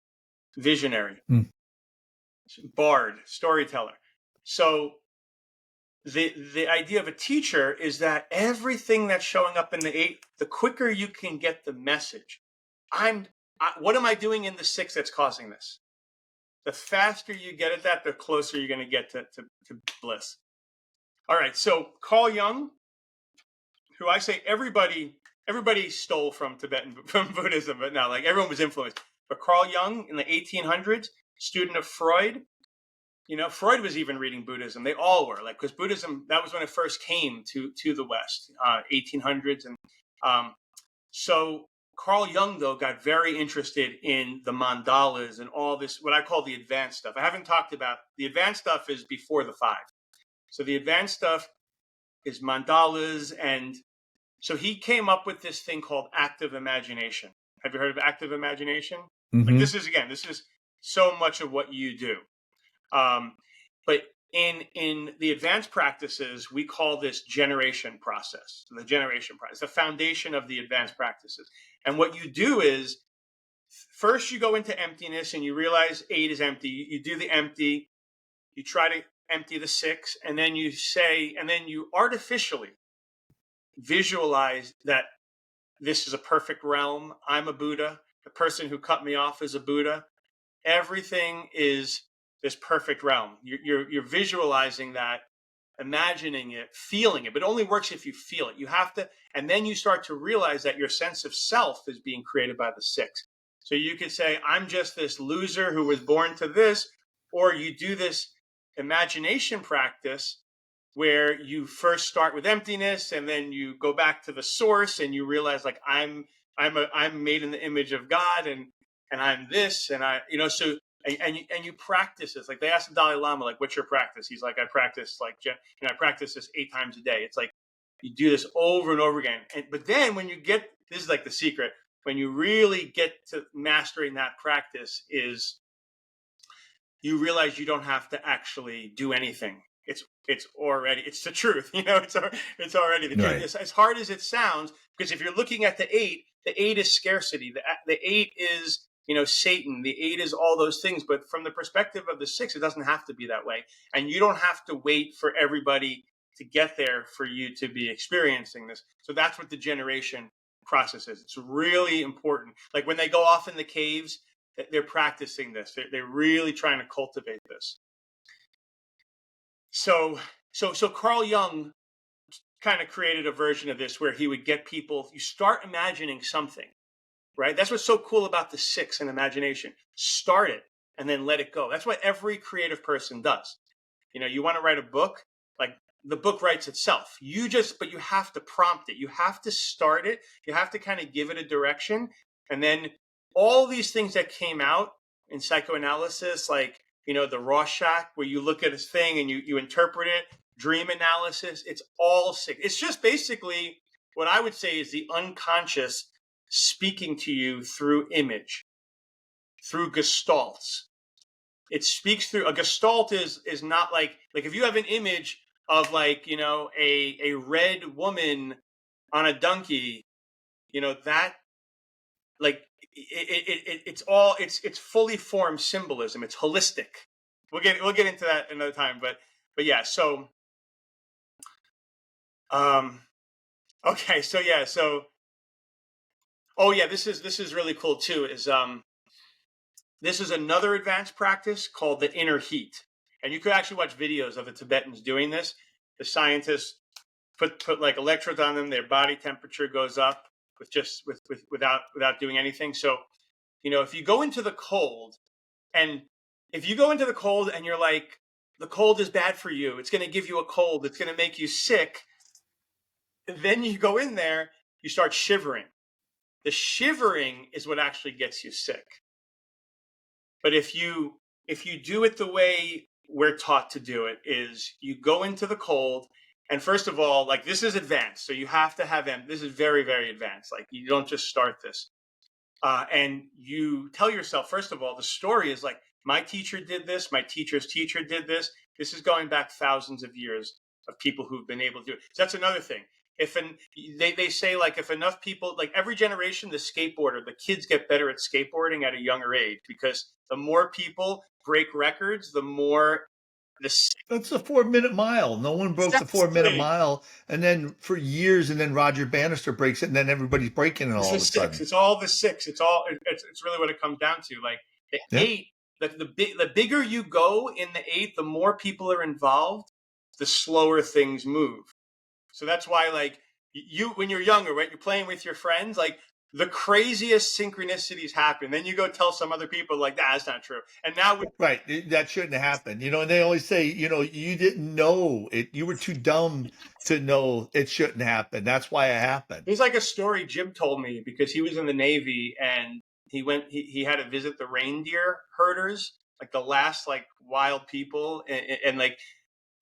Speaker 2: visionary, bard, storyteller. So the idea of a teacher is that everything that's showing up in the 8, the quicker you can get the message. What am I doing in the 6 that's causing this? The faster you get at that, the closer you're going to get to bliss. All right. So Carl Jung, who I say everybody stole from Buddhism, but no, like everyone was influenced. But Carl Jung in the 1800s, student of Freud, Freud was even reading Buddhism. They all were, like, because Buddhism, that was when it first came to the West, 1800s. And so Carl Jung, though, got very interested in the mandalas and all this, what I call the advanced stuff. I haven't talked about, the advanced stuff is before the 5. So the advanced stuff is mandalas. And so he came up with this thing called active imagination. Have you heard of active imagination? Like this is so much of what you do. But in the advanced practices, we call this generation process. The generation process, the foundation of the advanced practices. And what you do is, first you go into emptiness and you realize 8 is empty. You do the empty. You try to empty the 6, and then you artificially visualize that this is a perfect realm. I'm a Buddha. The person who cut me off is a Buddha. Everything is this perfect realm. You're visualizing that, imagining it, feeling it, but it only works if you feel it. You have to, and then you start to realize that your sense of self is being created by the 6. So you could say, I'm just this loser who was born to this, or you do this imagination practice where you first start with emptiness and then you go back to the source and you realize like I'm made in the image of God, and I'm this, and I, so and you practice this. Like they asked the Dalai Lama, like, what's your practice? He's like, I practice like, I practice this 8 times a day. It's like you do this over and over again. But then when you get, this is like the secret, when you really get to mastering that practice is you realize you don't have to actually do anything. It's already, it's the truth. It's already the truth.
Speaker 1: Right.
Speaker 2: It's, as hard as it sounds, because if you're looking at the 8 is scarcity. The 8 is, Satan. The 8 is all those things. But from the perspective of the 6, it doesn't have to be that way. And you don't have to wait for everybody to get there for you to be experiencing this. So that's what the generation process is. It's really important. Like when they go off in the caves, they're practicing this. They're really trying to cultivate this. So Carl Jung kind of created a version of this where he would get people, you start imagining something, right? That's what's so cool about the 6 and imagination. Start it and then let it go. That's what every creative person does. You want to write a book, like the book writes itself. But you have to prompt it. You have to start it. You have to kind of give it a direction. And then all these things that came out in psychoanalysis, like, the Rorschach, where you look at a thing and you interpret it, dream analysis, it's all sick. It's just basically what I would say is the unconscious speaking to you through image, through gestalts. It speaks through, a gestalt is not like if you have an image of like, a red woman on a donkey, that, like it's fully formed symbolism. It's holistic. We'll get into that another time, but yeah. So, okay. So yeah. So, oh yeah, this is really cool too. This is another advanced practice called the inner heat, and you could actually watch videos of the Tibetans doing this. The scientists put like electrodes on them. Their body temperature goes up without doing anything. So, if you go into the cold, and you're like, the cold is bad for you, it's going to give you a cold, it's going to make you sick. Then you go in there, you start shivering. The shivering is what actually gets you sick. But if you do it the way we're taught to do it, is you go into the cold, and first of all, like this is advanced, so you have to have this is very, very advanced. Like you don't just start this. And you tell yourself, first of all, the story is like, my teacher did this, my teacher's teacher did this. This is going back thousands of years of people who've been able to do it. So that's another thing. They say, like, if enough people, like every generation, the kids get better at skateboarding at a younger age, because the more people break records, the more
Speaker 1: That's the 4-minute mile. No one broke the 4-minute
Speaker 2: exactly.
Speaker 1: mile, and then for years, and then Roger Bannister breaks it, and then everybody's breaking it all of a sudden.
Speaker 2: It's all the 6. It's really what it comes down to. Like the
Speaker 1: Yeah.
Speaker 2: 8, the bigger you go in the 8, the more people are involved, the slower things move. So that's why, like, you, when you're younger, right, you're playing with your friends, like the craziest synchronicities happen. Then you go tell some other people, like, that's not true. And now
Speaker 1: Right. That shouldn't happen. And they always say, you didn't know it. You were too dumb to know it shouldn't happen. That's why it happened.
Speaker 2: there's like a story Jim told me, because he was in the Navy and he had to visit the reindeer herders, like the last like wild people, and like,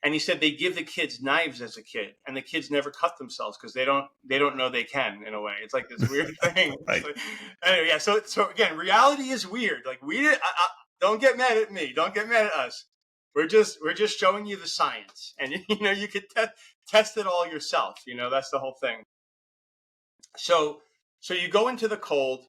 Speaker 2: and he said they give the kids knives as a kid, and the kids never cut themselves because they don't know they can, in a way. It's like this weird thing.
Speaker 1: Right.
Speaker 2: Like, anyway, yeah. So again, reality is weird. Like don't get mad at me. Don't get mad at us. We're just showing you the science, and you could test it all yourself. That's the whole thing. So you go into the cold,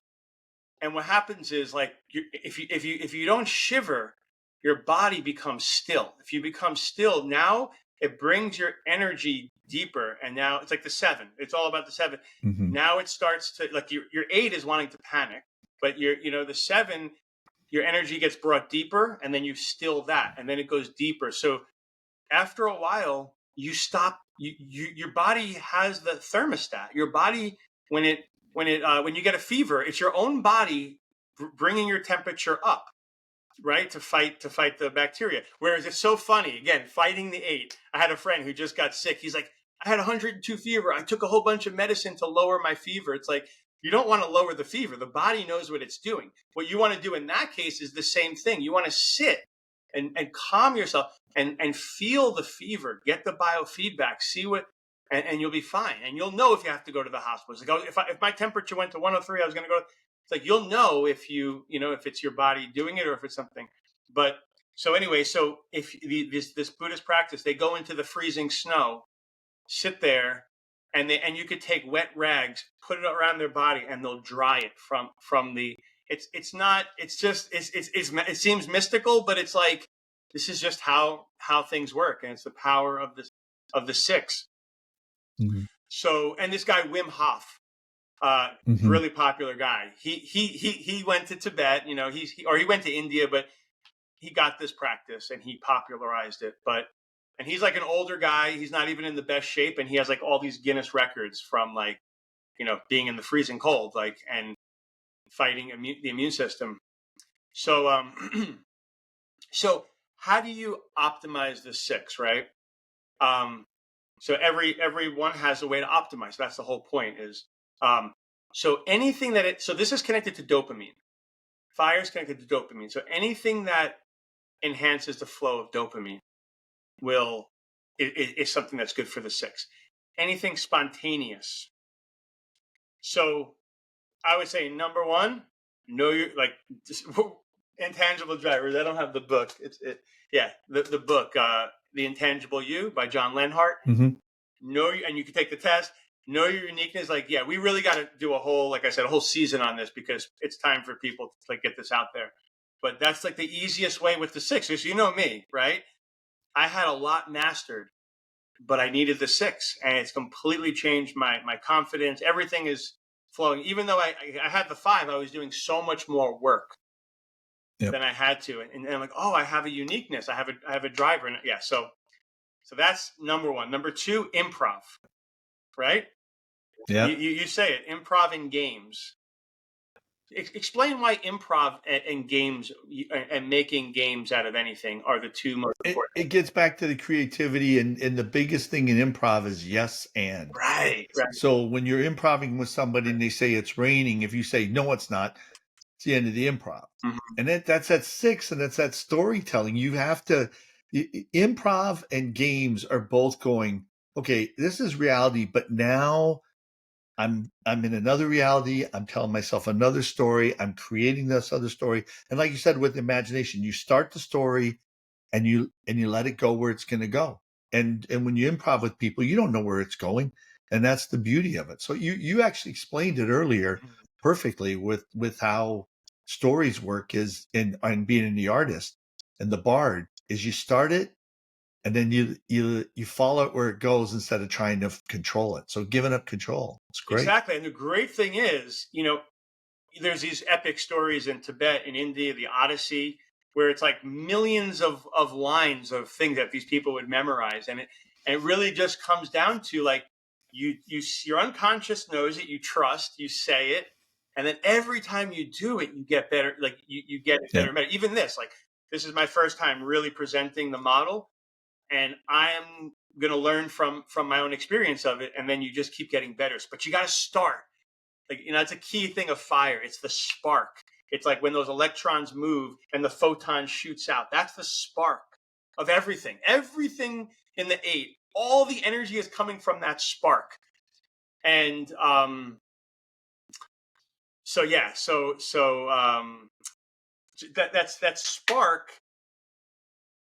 Speaker 2: and what happens is, like, if you don't shiver, your body becomes still. If you become still, now it brings your energy deeper, and now it's like the 7. It's all about the 7.
Speaker 1: Mm-hmm.
Speaker 2: Now it starts to, like, your 8 is wanting to panic, but the 7, your energy gets brought deeper, and then you still that, and then it goes deeper. So after a while, you stop. Your body has the thermostat. Your body, when you get a fever, it's your own body bringing your temperature up. right, to fight the bacteria. Whereas it's so funny, again, fighting the 8. I had a friend who just got sick. He's like, I had 102 fever. I took a whole bunch of medicine to lower my fever. It's like, you don't want to lower the fever. The body knows what it's doing. What you want to do in that case is the same thing. You want to sit and calm yourself and feel the fever, get the biofeedback, see what, and you'll be fine. And you'll know if you have to go to the hospital. It's like, if my temperature went to 103, I was going to go. It's like, you'll know if if it's your body doing it or if it's something. But so anyway, so if this Buddhist practice, they go into the freezing snow, sit there, and you could take wet rags, put it around their body, and they'll dry it from the. It's not. It's just it seems mystical, but it's like, this is just how things work, and it's the power of the 6.
Speaker 1: Mm-hmm.
Speaker 2: So, and this guy Wim Hof, really popular guy. He went to Tibet, or he went to India, but he got this practice and he popularized it. And he's like an older guy. He's not even in the best shape, and he has like all these Guinness records from like, being in the freezing cold, like, and fighting the immune system. So, so how do you optimize the 6, right? So everyone has a way to optimize. That's the whole point. Is so anything so this is connected to dopamine. Fire is connected to dopamine. So anything that enhances the flow of dopamine is something that's good for the 6. Anything spontaneous. So I would say, number 1, know your Intangible Drivers. I don't have the book. The book, The Intangible You by John Lenhart.
Speaker 1: Mm-hmm.
Speaker 2: And you can take the test. Know your uniqueness. Like, yeah, we really got to do a whole season on this, because it's time for people to like get this out there. But that's like the easiest way with the 6. Because you know me, right? I had a lot mastered, but I needed the 6, and it's completely changed my confidence. Everything is flowing. Even though I had the 5, I was doing so much more work than I had to, and I'm like, oh, I have a uniqueness. I have a driver, and yeah. So that's number 1. Number 2, improv, right?
Speaker 1: Yeah.
Speaker 2: You say it, improv in games. Explain why improv and games and making games out of anything are the two most important.
Speaker 1: It gets back to the creativity, and the biggest thing in improv is yes and.
Speaker 2: Right.
Speaker 1: So when you're improving with somebody and they say it's raining, if you say no, it's not, it's the end of the improv.
Speaker 2: Mm-hmm.
Speaker 1: And that's at 6, and that's that storytelling. You have to improv and games are both going, okay, this is reality, but now I'm in another reality. I'm telling myself another story. I'm creating this other story. And like you said, with imagination, you start the story and you let it go where it's going to go. And when you improv with people, you don't know where it's going. And that's the beauty of it. So you actually explained it earlier perfectly with how stories work is and being the artist and the bard is you start it, and then you follow it where it goes instead of trying to control it. So giving up control. It's great.
Speaker 2: Exactly. And the great thing is, there's these epic stories in Tibet and India, the Odyssey, where it's like millions of lines of things that these people would memorize. And it really just comes down to like, your unconscious knows it, you trust, you say it. And then every time you do it, you get better. Like you get better and better. Even this is my first time really presenting the model. And I'm going to learn from my own experience of it. And then you just keep getting better. But you got to start. Like, it's a key thing of fire. It's the spark. It's like when those electrons move and the photon shoots out. That's the spark of everything. Everything in the 8, all the energy is coming from that spark. And that spark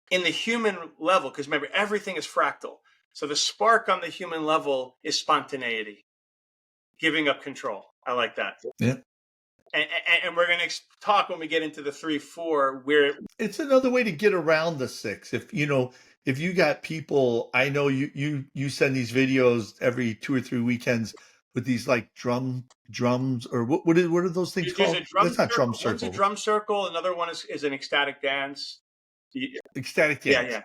Speaker 2: in the human level, because remember, everything is fractal. So the spark on the human level is spontaneity, giving up control. I like that.
Speaker 1: Yeah.
Speaker 2: And we're going to talk when we get into the 3-4 where
Speaker 1: it's another way to get around the 6. If you got people, I know you send these videos every 2 or 3 weekends with these like drums or what are those things called? That's not drum circle.
Speaker 2: One's a drum circle. Another one is an ecstatic dance.
Speaker 1: Ecstatic dance.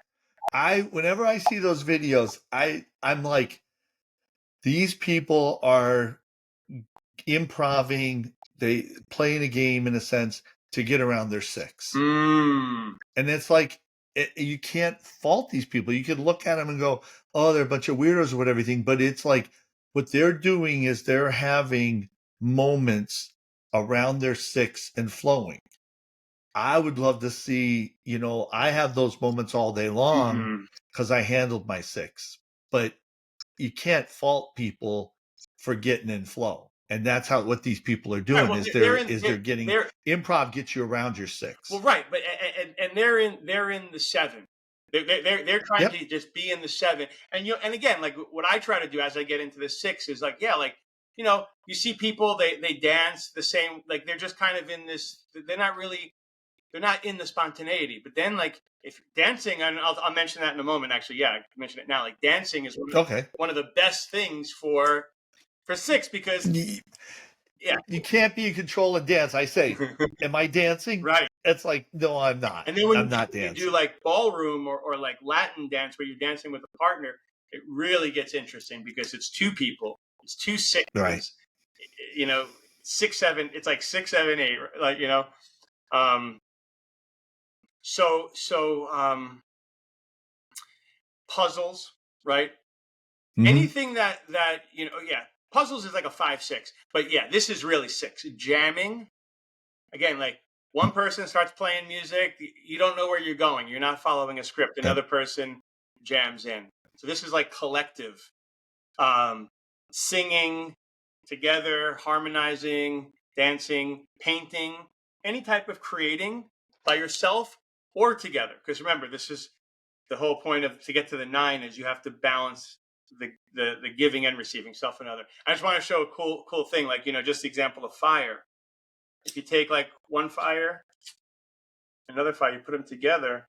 Speaker 1: Yeah. Whenever I see those videos, I'm like, these people are improving, they playing a game in a sense, to get around their 6.
Speaker 2: Mm.
Speaker 1: And it's like, you can't fault these people. You can look at them and go, oh, they're a bunch of weirdos or whatever, but it's like what they're doing is they're having moments around their 6 and flowing. I would love to see, I have those moments all day long
Speaker 2: Mhm.
Speaker 1: because I handled my 6, but you can't fault people for getting in flow. And that's what these people are
Speaker 2: Right.
Speaker 1: doing
Speaker 2: Well,
Speaker 1: is
Speaker 2: they're
Speaker 1: they're
Speaker 2: in.
Speaker 1: is they're getting
Speaker 2: They're
Speaker 1: improv gets you around your
Speaker 2: well,
Speaker 1: 6.
Speaker 2: right, but and they're in the 7. They're trying
Speaker 1: Yep.
Speaker 2: to just be in the 7, and again, like what I try to do as I get into the 6 is like, yeah, like you see people, they dance the same, like they're just kind of in this. They're not in the spontaneity, but then like if dancing, and I'll mention that in a moment. Actually, yeah, I can mention it now. Like dancing is
Speaker 1: Okay.
Speaker 2: one of the best things for 6 because
Speaker 1: You,
Speaker 2: yeah,
Speaker 1: you can't be in control and dance. I say, am I dancing?
Speaker 2: right.
Speaker 1: It's like, no, I'm not.
Speaker 2: And then when
Speaker 1: I'm not
Speaker 2: you do
Speaker 1: dancing.
Speaker 2: like ballroom or like Latin dance where you're dancing with a partner, it really gets interesting because it's two people, it's two
Speaker 1: Right.
Speaker 2: sixes, you know, 6, 7. It's like 6, 7, 8, like Um, so puzzles, right?
Speaker 1: Mm-hmm.
Speaker 2: Anything that yeah, puzzles is like a 5, 6, but yeah, this is really 6. Jamming again, like one person starts playing music, you don't know where you're going, you're not following a script,
Speaker 1: Okay.
Speaker 2: another person jams in. So this is like collective, um singing together, harmonizing, dancing, painting, any type of creating by yourself or together, because remember, this is the whole point of to get to the 9 is you have to balance the giving and receiving, self and other. I just want to show a cool thing, like just the example of fire. If you take like one fire, another fire, you put them together,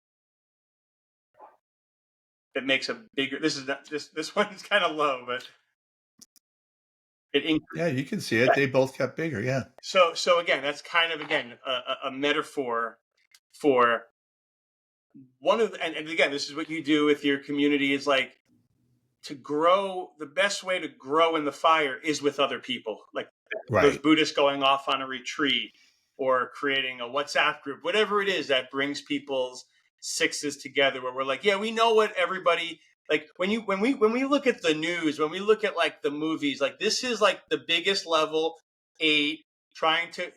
Speaker 2: it makes a bigger. This is not this one's kind of low, but it increases.
Speaker 1: Yeah, you can see it. They both got bigger. Yeah.
Speaker 2: So again, that's kind of again a metaphor for one of and again, this is what you do with your community is like to grow. The best way to grow in the fire is with other people, like those
Speaker 1: Right.
Speaker 2: Buddhists going off on a retreat or creating a WhatsApp group, whatever it is that brings people's 6s together, where we're like, yeah, we know what everybody like. When we look at the news, when we look at like the movies, like this is like the biggest level 8, trying to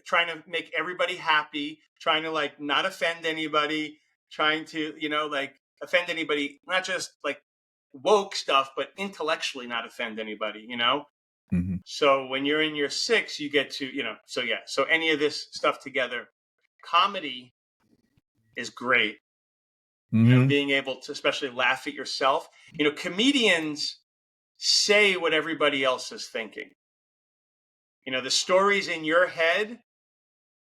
Speaker 2: make everybody happy, trying to like not offend anybody, trying to like offend anybody, not just like woke stuff, but intellectually not offend anybody.
Speaker 1: Mm-hmm.
Speaker 2: So when you're in your 6, you get to, so yeah, so any of this stuff together. Comedy is great.
Speaker 1: Mm-hmm.
Speaker 2: Being able to especially laugh at yourself. Comedians say what everybody else is thinking. The stories in your head,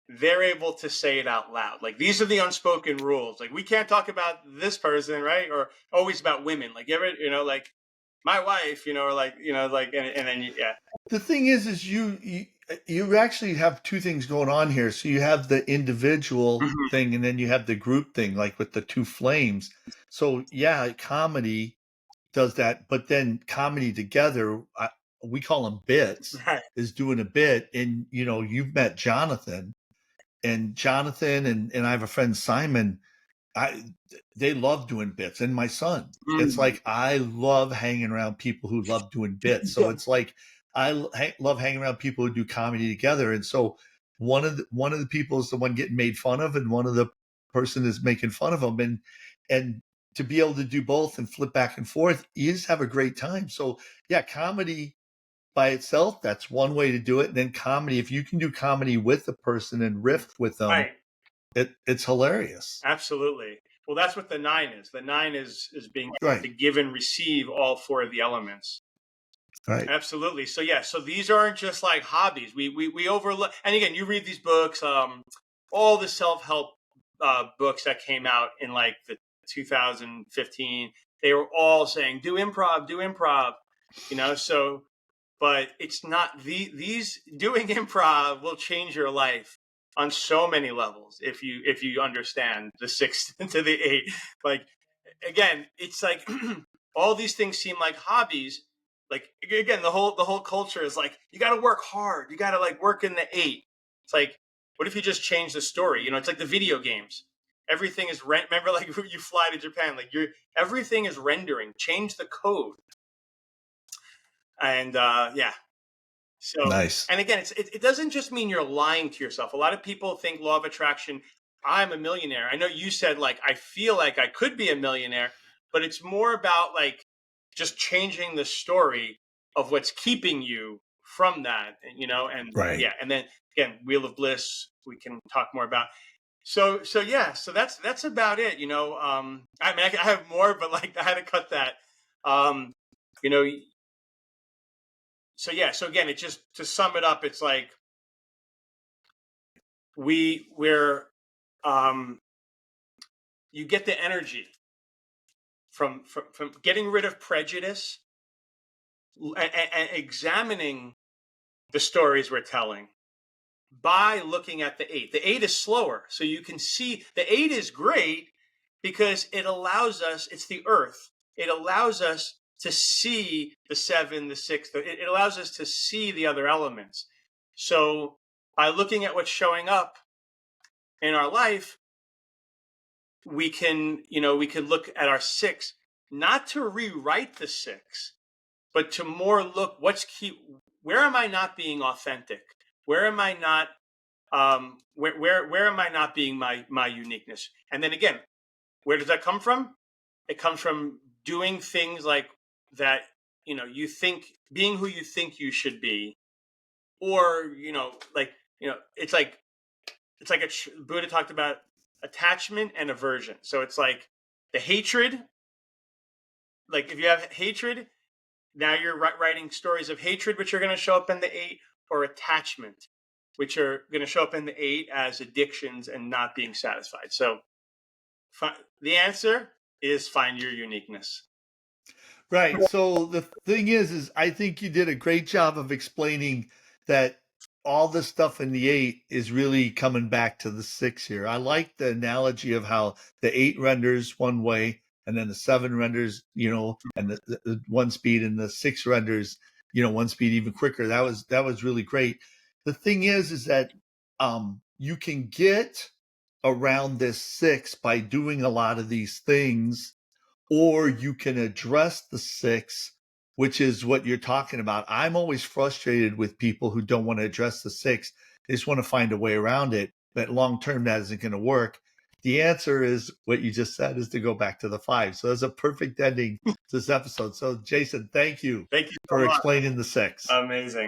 Speaker 2: they're able to say it out loud. Like these are the unspoken rules. Like we can't talk about this person, right? Or always about women. Like you ever, like my wife, or like, and then yeah.
Speaker 1: The thing is you actually have two things going on here. So you have the individual
Speaker 2: Mhm.
Speaker 1: thing, and then you have the group thing, like with the two flames. So yeah, comedy does that, but then comedy together, we call them bits,
Speaker 2: Right.
Speaker 1: is doing a bit. And you've met Jonathan, and I have a friend Simon. I They love doing bits, and my son. It's
Speaker 2: Mm.
Speaker 1: like I love hanging around people who love doing bits. So
Speaker 2: Yeah.
Speaker 1: it's like love hanging around people who do comedy together. And so one of the people is the one getting made fun of, and one of the person is making fun of them, and to be able to do both and flip back and forth, you just have a great time. So yeah, comedy by itself, that's one way to do it. And then comedy, if you can do comedy with a person and riff with them,
Speaker 2: Right.
Speaker 1: it's hilarious.
Speaker 2: Absolutely. Well, that's what the 9 is. The 9 is being able
Speaker 1: Right.
Speaker 2: to give and receive all 4 of the elements.
Speaker 1: Right.
Speaker 2: Absolutely. So yeah, so these aren't just like hobbies. We overlook. And again, you read these books, all the self-help books that came out in like the 2015. They were all saying do improv, do improv. So but it's not these doing improv will change your life on so many levels if you understand the 6 to the 8. Like again, it's like all these things seem like hobbies. Like again, the whole culture is like you got to work hard, you got to like work in the 8. It's like What if you just change the story? You know, it's like the video games. Everything is remember, like you fly to Japan, like everything is rendering. Change the code, and yeah. So,
Speaker 1: Nice.
Speaker 2: and again, it doesn't just mean you're lying to yourself. A lot of people think law of attraction. I'm a millionaire. I know you said like I feel like I could be a millionaire, but it's more about like just changing the story of what's keeping you from that, you know. And
Speaker 1: Right.
Speaker 2: yeah, and then again, Wheel of Bliss. We can talk more about. So yeah, so that's about it. You know, I mean, I have more, but like I had to cut that. Um, you know, so yeah, so again, it just to sum it up, it's like we're you get the energy from getting rid of prejudice and examining the stories we're telling by looking at the eight. The eight is slower, so you can see the eight is great because it allows us. It's the earth. It allows us to see the seven, the six. It allows us to see the other elements. So by looking at what's showing up in our life, we can, you know, we can look at our six, not to rewrite the six, but to more look where am I not being authentic? Where am I not where am I not being my uniqueness? And then again, where does that come from? It comes from doing things like that, you know, you think being who you think you should be, or it's like Buddha talked about attachment and aversion. So it's like the hatred, like if you have hatred, now you're writing stories of hatred, which are going to show up in the eight, or attachment, which are going to show up in the eight as addictions and not being satisfied. So the answer is find your uniqueness.
Speaker 1: Right. So the thing is I think you did a great job of explaining that all the stuff in the eight is really coming back to the six here. I like the analogy of how the eight renders one way and then the seven renders, you know, and the one speed, and the six renders, you know, one speed even quicker. That was really great. The thing is that you can get around this six by doing a lot of these things, or you can address the six, which is what you're talking about. I'm always frustrated with people who don't want to address the six. They just want to find a way around it. But long term, that isn't going to work. The answer is what you just said, is to go back to the five. So that's a perfect ending to this episode. So Jason, thank you
Speaker 2: Thank you so
Speaker 1: for
Speaker 2: much.
Speaker 1: explaining the six.
Speaker 2: Amazing.